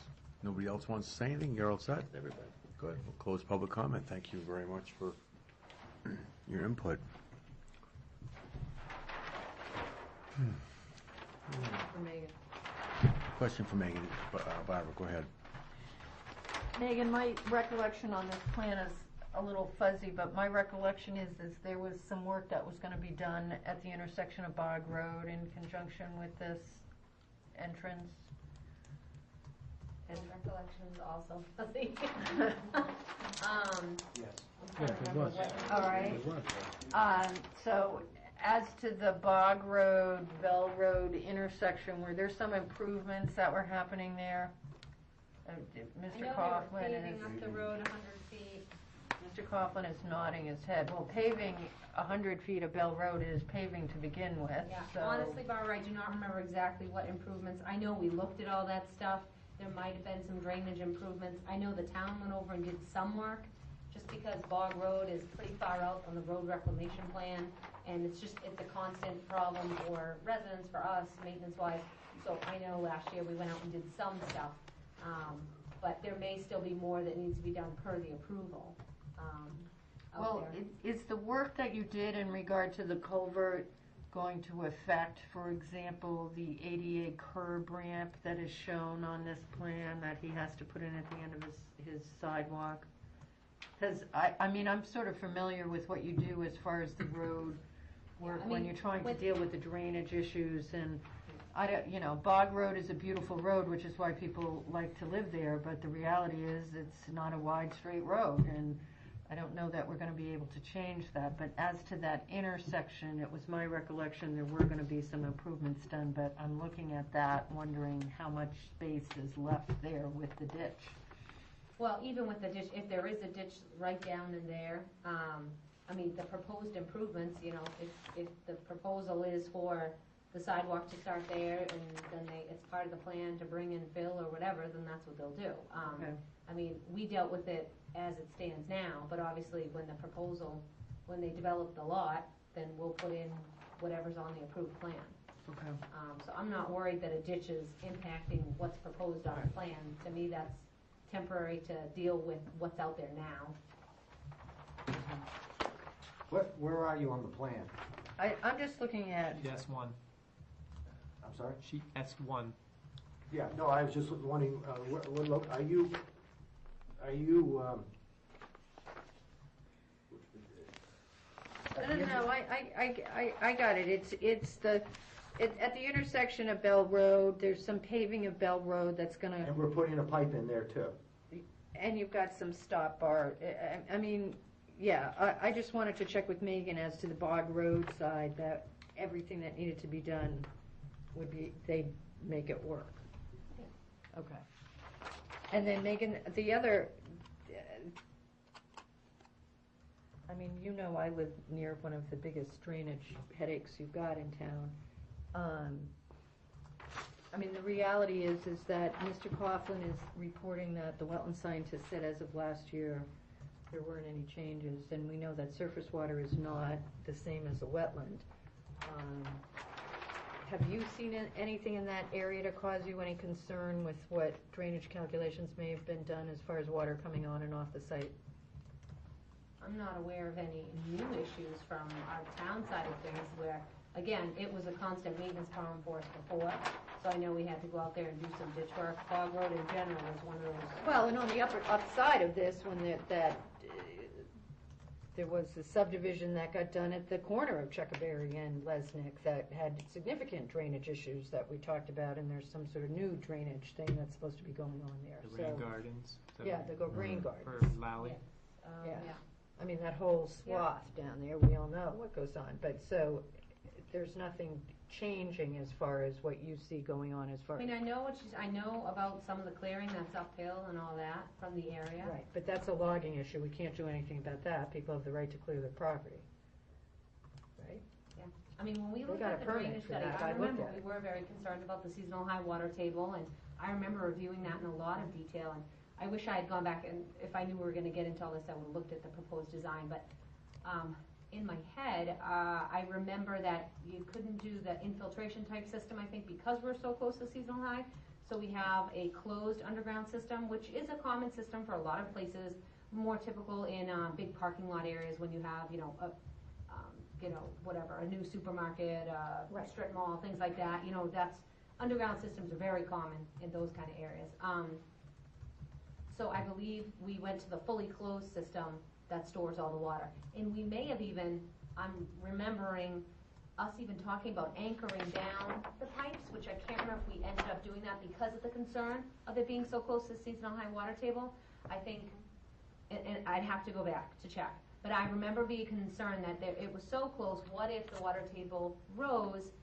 nobody else wants to say anything, you're all set? Everybody. Good. We'll close public comment. Thank you very much for your input. For Megan. Question for Megan. Barbara, go ahead. Megan, my recollection on this plan is a little fuzzy, but my recollection is there was some work that was going to be done at the intersection of Bog Road in conjunction with this entrance. And recollections also fuzzy. Yes. All right. So as to the Bog Road, Bell Road intersection, were there some improvements that were happening there? Mr. Coughlin I know they were paving up the road 100 feet. Mr. Coughlin is nodding his head. Well, paving 100 feet of Bell Road is paving to begin with. Yeah, so. honestly, Barbara, I do not remember exactly what improvements. I know we looked at all that stuff. There might have been some drainage improvements. I know the town went over and did some work, just because Bog Road is pretty far out on the road reclamation plan, and it's a constant problem for residents, for us, maintenance-wise. So I know last year we went out and did some stuff, but there may still be more that needs to be done per the approval. Well, is the work that you did in regard to the culvert going to affect, for example, the ADA curb ramp that is shown on this plan that he has to put in at the end of his sidewalk? Because, I mean, I'm sort of familiar with what you do as far as the road work when you're trying to deal with the drainage issues. And, you know, Bog Road is a beautiful road, which is why people like to live there, but the reality is it's not a wide, straight road. And I don't know that we're going to be able to change that. But as to that intersection, it was my recollection there were going to be some improvements done, but I'm looking at that, wondering how much space is left there with the ditch. Well, even with the ditch, if there is a ditch right down in there, I mean, the proposed improvements, you know, if the proposal is for the sidewalk to start there and then it's part of the plan to bring in fill or whatever, then that's what they'll do. Okay. I mean, we dealt with it as it stands now, but obviously when they develop the lot, then we'll put in whatever's on the approved plan. Okay. So I'm not worried that a ditch is impacting what's proposed on the plan. To me, that's temporary to deal with what's out there now. Where are you on the plan? I'm just looking at, Sheet S1. I'm sorry? Sheet S1. Yeah, no, I was just wondering, look, are you, no, I got it. It's at the intersection of Bell Road, there's some paving of Bell Road that's gonna, and we're putting a pipe in there too. and you've got some stop bar. I mean, yeah, I just wanted to check with Megan as to the Bog Road side, that everything that needed to be done would be, they'd make it work. Okay. And then Megan, the other, I mean, you know, I live near one of the biggest drainage headaches you've got in town. I mean, the reality is that Mr. Coughlin is reporting that the wetland scientist said as of last year, there weren't any changes, and we know that surface water is not the same as a wetland. Have you seen anything in that area to cause you any concern with what drainage calculations may have been done as far as water coming on and off the site? I'm not aware of any new issues from our town side of things where, again, it was a constant maintenance problem for us before. So I know we had to go out there and do some ditch work. Bog Road in general was one of those. Well, and on the upside of this, when there was a subdivision that got done at the corner of Chuckaberry and Lesnick that had significant drainage issues that we talked about, and there's some sort of new drainage thing that's supposed to be going on there. The rain gardens. Yeah, the rain gardens. For Lally. Yeah. I mean, that whole swath down there, we all know what goes on, but so, there's nothing changing as far as what you see going on as far I as. mean, I know about some of the clearing that's uphill and all that from the area. Right, but that's a logging issue, we can't do anything about that, people have the right to clear their property. Right? Yeah, I mean, when we They looked got at a the permit drainage for study, that. I I looked remember at we it. were very concerned about the seasonal high water table, and I remember reviewing that in a lot of detail, and I wish I had gone back, and if I knew we were gonna get into all this, I would've looked at the proposed design, but, in my head, I remember that you couldn't do the infiltration type system, I think, because we're so close to seasonal high. So we have a closed underground system, which is a common system for a lot of places, more typical in, big parking lot areas when you have, whatever, a new supermarket, Right. strip mall, things like that, underground systems are very common in those kind of areas. So I believe we went to the fully closed system that stores all the water. And we may have even, I'm remembering us even talking about anchoring down the pipes, which I can't remember if we ended up doing that because of the concern of it being so close to seasonal high water table. I think, and I'd have to go back to check, but I remember being concerned that it was so close, what if the water table rose,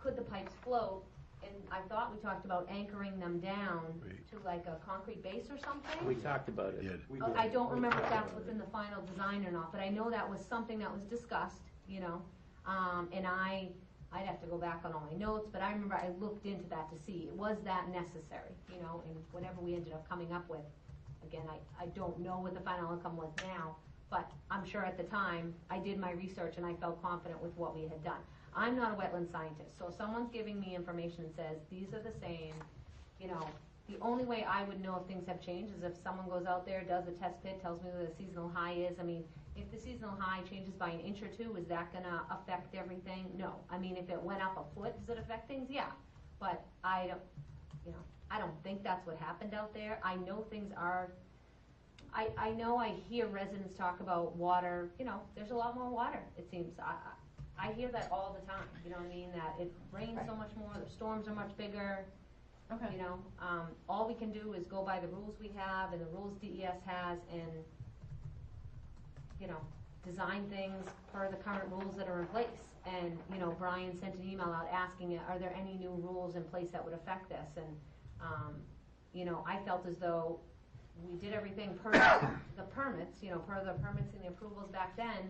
could the pipes float? And I thought we talked about anchoring them down to like a concrete base or something. We talked about it. I don't remember if that's what's in the final design or not, but I know that was something that was discussed, and I'd have to go back on all my notes, but I remember I looked into that to see, was that necessary, and whatever we ended up coming up with. Again, I don't know what the final outcome was now, but I'm sure at the time, I did my research and I felt confident with what we had done. I'm not a wetland scientist, so if someone's giving me information and says, these are the same, the only way I would know if things have changed is if someone goes out there, does a test pit, tells me what the seasonal high is. I mean, if the seasonal high changes by an inch or two, is that gonna affect everything? No. I mean, if it went up a foot, does it affect things? Yeah. But I don't think that's what happened out there. I know things are, I know I hear residents talk about water, there's a lot more water, it seems. I hear that all the time, you know what I mean, that it rains so much more, the storms are much bigger, Okay. All we can do is go by the rules we have and the rules DES has and, design things per the current rules that are in place. And, Brian sent an email out asking, are there any new rules in place that would affect this? And, I felt as though we did everything per the permits, per the permits and the approvals back then,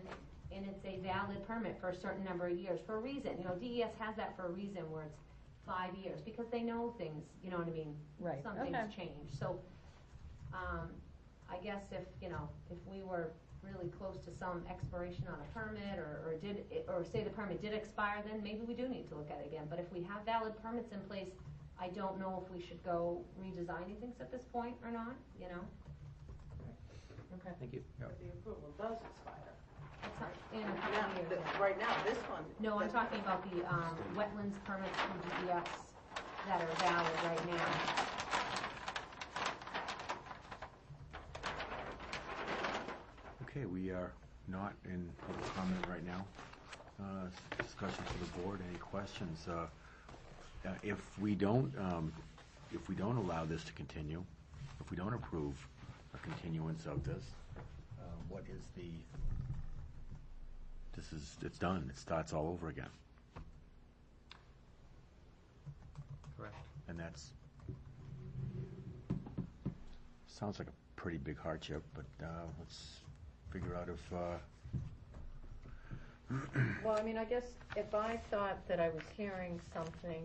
and it's a valid permit for a certain number of years for a reason. DES has that for a reason where it's 5 years, because they know things, you know what I mean? Right. Some things change. So, I guess if we were really close to some expiration on a permit or say the permit did expire, then maybe we do need to look at it again. But if we have valid permits in place, I don't know if we should go redesigning things at this point or not, Okay. Thank you. The approval does expire. It's not in a couple of years. Right now, this one. No, I'm talking about the wetlands permits from DES that are valid right now. Okay, we are not in public comment right now. Discussion for the board, any questions? If we don't allow this to continue, if we don't approve a continuance of this, what is it's done, it starts all over again. Correct. And sounds like a pretty big hardship, but let's figure out if Well, I mean, I guess if I thought that I was hearing something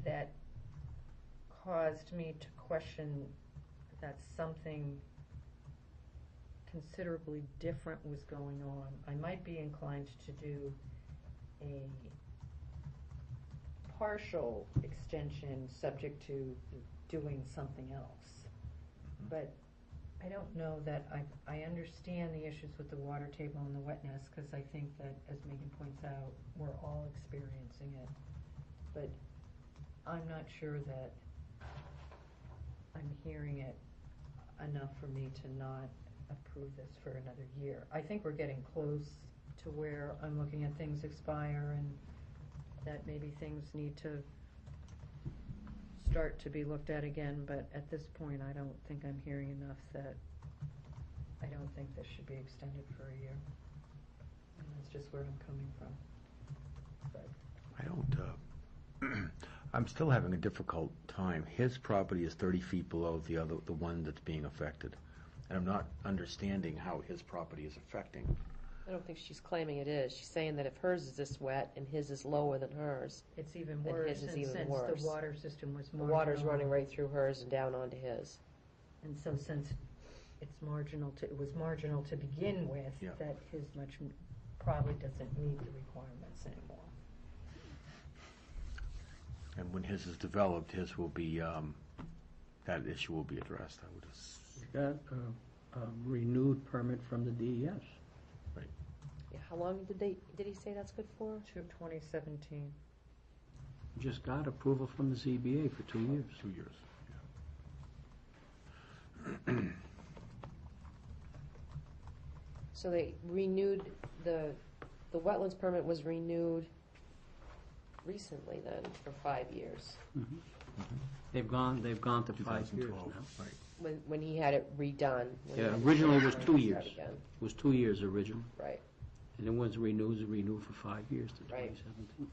that caused me to question that something considerably different was going on, I might be inclined to do a partial extension subject to doing something else. But I don't know that I understand the issues with the water table and the wetness, because I think that, as Megan points out, we're all experiencing it. But I'm not sure that I'm hearing it enough for me to not approve this for another year. I think we're getting close to where I'm looking at things expire and that maybe things need to start to be looked at again, but at this point, I don't think I'm hearing enough that I don't think this should be extended for a year. And that's just where I'm coming from. But I don't, I'm still having a difficult time. His property is 30 feet below the one that's being affected. And I'm not understanding how his property is affecting. I don't think she's claiming it is. She's saying that if hers is this wet and his is lower than hers, it's even then worse, his is and even since worse. the water system was The marginal. water's running right through hers and down onto his. And so since it was marginal to begin with, Yeah. that his probably doesn't meet the requirements anymore. And when his is developed, his will be, that issue will be addressed, I would Got a renewed permit from the DES. Yeah, how long did he say that's good for? To 2017. Just got approval from the ZBA for 2 years. 2 years. So they renewed, the wetlands permit was renewed recently then for 5 years, They've gone to 5 years 2012, now. right. when he had it redone. when he Yeah, had it originally it was redone 2 and years. start again. It was 2 years originally. Right. And then once renewed, it's renewed for 5 years to Right. 2017.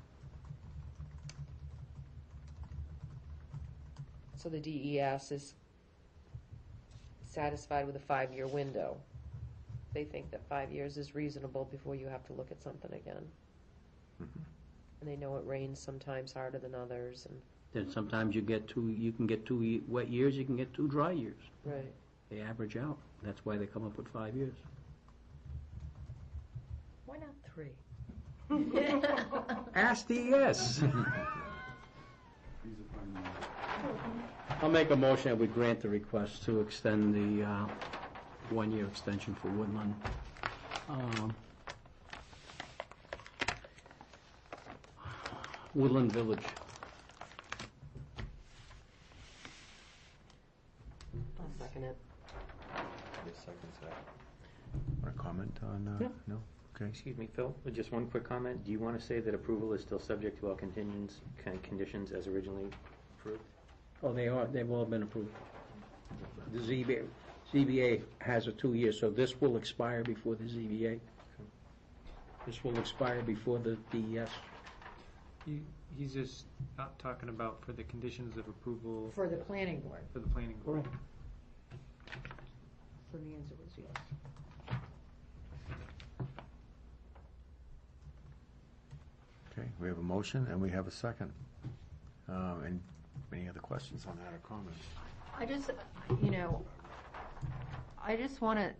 So the DES is satisfied with a 5-year window. They think that 5 years is reasonable before you have to look at something again. And they know it rains sometimes harder than others, and Then sometimes you can get 2 wet years, you can get 2 dry years. right. They average out. That's why they come up with 5 years. Why not 3? Ask DES. I'll make a motion that we grant the request to extend the 1-year extension for Woodland. Woodland Village. I'll second it. Want to comment on, Yeah. no? Okay. Excuse me, Phil, just one quick comment. Do you want to say that approval is still subject to all conditions as originally approved? Oh, they've all been approved. The ZBA has a 2 year, so this will expire before the ZBA. This will expire before the DES. He's just not talking about for the conditions of approval For the planning board. for the planning board. Correct. So the answer was yes. Okay, we have a motion and we have a second. And any other questions on that or comments? I just, I just wanted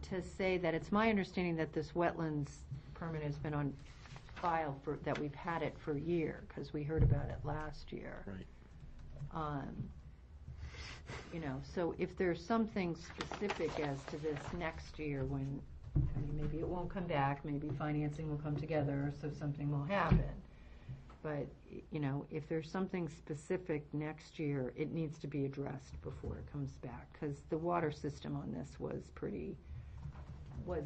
to say that it's my understanding that this wetlands permit has been on file that we've had it for a year, because we heard about it last year. Right. So if there's something specific as to this next year when, maybe it won't come back, maybe financing will come together, so something will happen. But, if there's something specific next year, it needs to be addressed before it comes back, because the water system on this was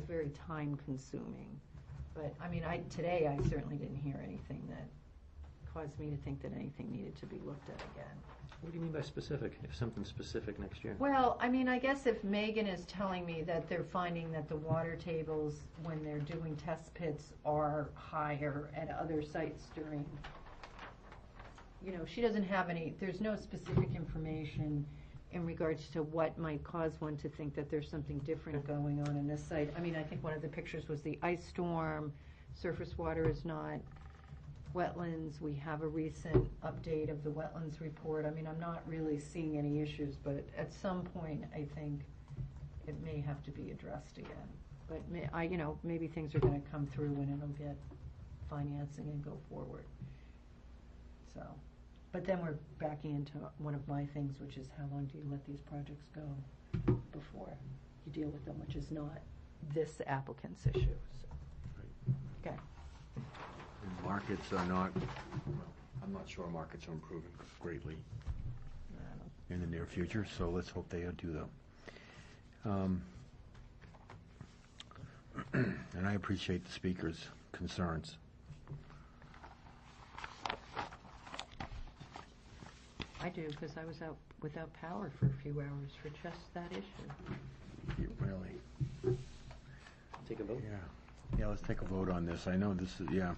very time consuming. But, today I certainly didn't hear anything that caused me to think that anything needed to be looked at again. What do you mean by specific? If something specific next year? Well, I guess if Megan is telling me that they're finding that the water tables, when they're doing test pits, are higher at other sites during, she doesn't have there's no specific information in regards to what might cause one to think that there's something different going on in this site. I mean, I think one of the pictures was the ice storm, surface water is not wetlands. We have a recent update of the wetlands report. I mean, I'm not really seeing any issues, but at some point, I think it may have to be addressed again. But maybe things are gonna come through and it'll get financing and go forward. So, but then we're backing into one of my things, which is how long do you let these projects go before you deal with them, which is not this applicant's issue, so. Okay. And markets are not, I'm not sure markets are improving greatly in the near future, so let's hope they do though. And I appreciate the speaker's concerns. I do, because I was out without power for a few hours for just that issue. Really? Take a vote? Yeah, let's take a vote on this. I know this is, yeah.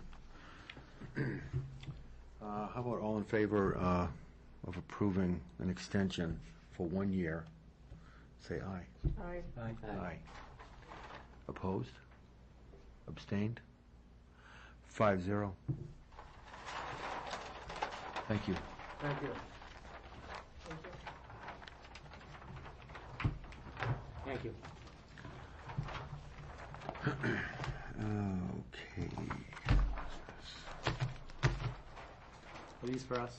How about all in favor of approving an extension for 1 year? Say aye. Aye. Aye. Opposed? Abstained? 5-0. Thank you. Thank you. Thank you. Okay. Are these for us?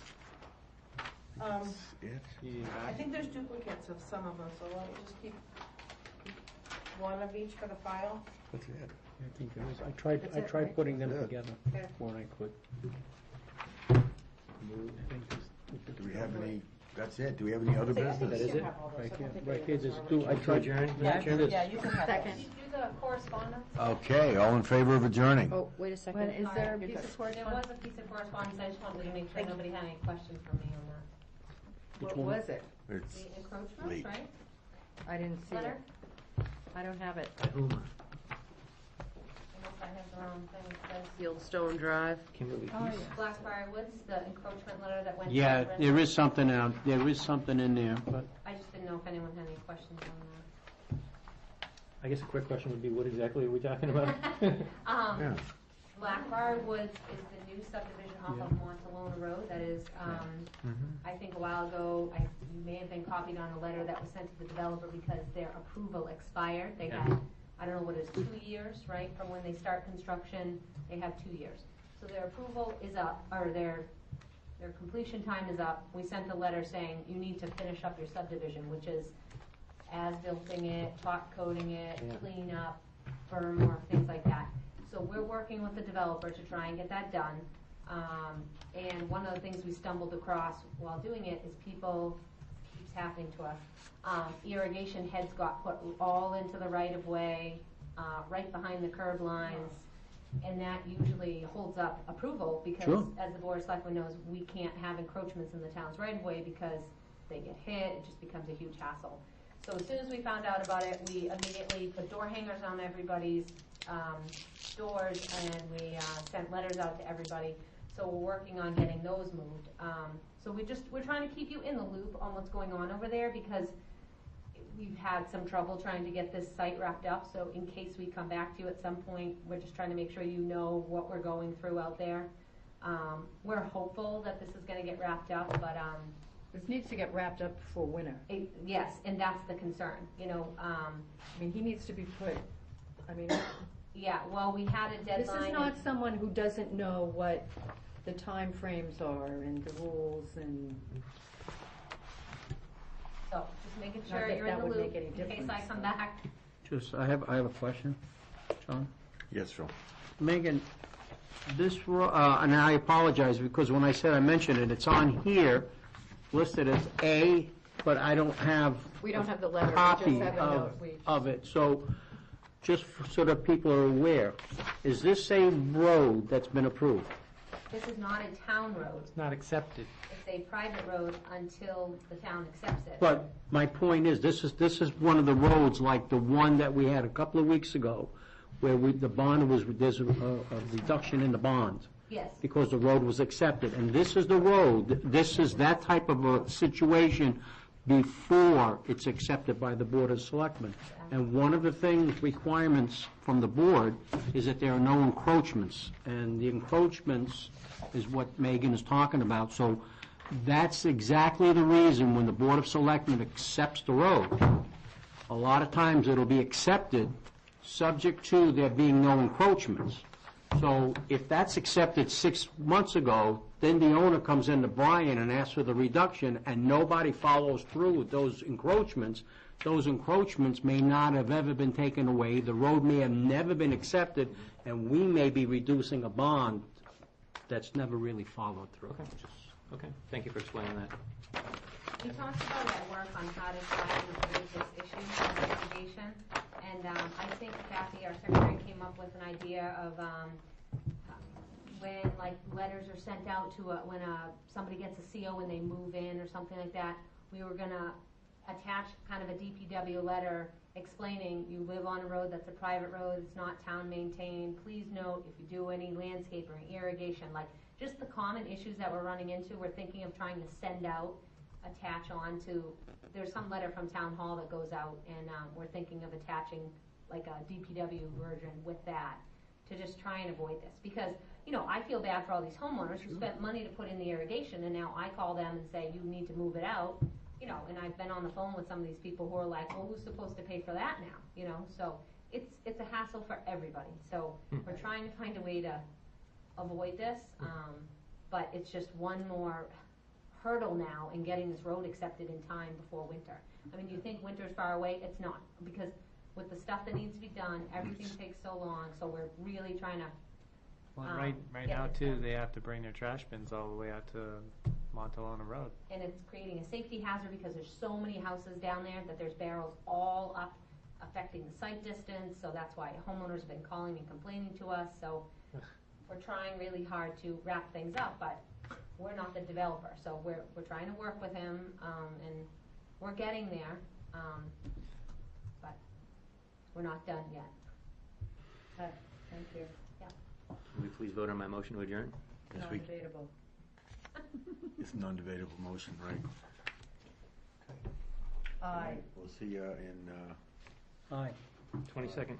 It? I think there's duplicates of some of them, so let me just keep one of each for the file. That's it. I think there is. I That's it, tried right? putting them Yeah. together Okay. when I could. Do we have any, that's it, do we have any other I think business? That is you it? have all those. Right I here, don't think right we here, have there's those two, I already. tried. Adjourn? Yeah, you can have Did those. you do the correspondence? Okay, all in favor of adjourning? Oh, wait a second. Well, is there a Sorry. piece of There correspondence? was a piece of correspondence, I just wanted to make sure nobody had any questions for me on that. What one? was it? It's The encroachments, late. right? I didn't see it. Letter? I don't have it. Unless I have the wrong thing, it says Fieldstone Drive. Kimberly Oh, East. yeah. Blackfire Woods, the encroachment letter that went to. Yeah, Brenda. there is something out, there is something in there, but I just didn't know if anyone had any questions on I guess a quick question would be, what exactly are we talking about? that. Yeah. Blackfire Woods is the new subdivision off of Montalona Road that is, I think a while ago, you may have been copied on a letter that was sent to the developer because their approval expired. They had, I don't know what it is, 2 years, right, from when they start construction, they have 2 years. So their approval is up, or their completion time is up. We sent a letter saying you need to finish up your subdivision, which is as-builting it, top coating it, clean up, burn work, things like that. So we're working with the developer to try and get that done. And one of the things we stumbled across while doing it is people, keeps happening to us, irrigation heads got put all into the right-of-way, right behind the curb lines, and that usually holds up approval because, Sure. as the Board of Selectmen knows, we can't have encroachments in the town's right-of-way because they get hit, it just becomes a huge hassle. So as soon as we found out about it, we immediately put door hangers on everybody's doors, and we sent letters out to everybody. So we're working on getting those moved. So we're trying to keep you in the loop on what's going on over there because we've had some trouble trying to get this site wrapped up. So in case we come back to you at some point, we're just trying to make sure you know what we're going through out there. We're hopeful that this is going to get wrapped up, but This needs to get wrapped up before winter. yes, and that's the concern. I mean, he needs to be put, I mean, Yeah, well, we had a this deadline. is not someone who doesn't know what the timeframes are and the rules and, So just making Not sure that you're in that the would loop make any in case I difference, come but- back. just, I have a question, John. Yes, Phil. Megan, this, and I apologize, because when I said I mentioned it, it's on here, listed as A, but I don't have we don't have the letter, we copy just have a note. of it. So, just so that people are aware, is this a road that's been approved? This is not a town road. It's not accepted. It's a private road until the town accepts it. But my point is, this is one of the roads like the one that we had a couple of weeks ago, where the bond was, there's a reduction in the bond. Yes. Because the road was accepted. And this is the road, this is that type of a situation before it's accepted by the Board of Selectmen. And one of the requirements from the board is that there are no encroachments. And the encroachments is what Megan is talking about. So that's exactly the reason when the Board of Selectmen accepts the road, a lot of times it'll be accepted subject to there being no encroachments. So if that's accepted 6 months ago, then the owner comes into Brian and asks for the reduction, and nobody follows through with those encroachments may not have ever been taken away, the road may have never been accepted, and we may be reducing a bond that's never really followed through. Okay, thank you for explaining that. We talked about at work on how to try and avoid this issue of litigation, and I think Kathy, our secretary, came up with an idea of when like letters are sent out to when somebody gets a CO when they move in or something like that, we were gonna attach kind of a DPW letter explaining you live on a road that's a private road, it's not town maintained, please note if you do any landscaping, irrigation, like just the common issues that we're running into, we're thinking of trying to send out, attach on to, there's some letter from town hall that goes out, and we're thinking of attaching like a DPW version with that to just try and avoid this. Because, you know, I feel bad for all these homeowners who spent money to put in the irrigation, and now I call them and say, you need to move it out, you know, and I've been on the phone with some of these people who are like, well, who's supposed to pay for that now, you know? So it's a hassle for everybody. So we're trying to find a way to avoid this, but it's just one more hurdle now in getting this road accepted in time before winter. I mean, do you think winter's far away? It's not, because with the stuff that needs to be done, everything takes so long, so we're really trying to Well, right now too, they have to bring their trash bins all the way out to Montalona Road. and it's creating a safety hazard because there's so many houses down there that there's barrels all up affecting the sight distance, so that's why homeowners have been calling and complaining to us, so we're trying really hard to wrap things up, but we're not the developer, so we're trying to work with him, and we're getting there, but we're not done yet. Thank you. Will you please vote on my motion to adjourn? Yes, we, Non-debatable. it's a non-debatable motion, right? Aye. We'll see you in, Aye. 22nd.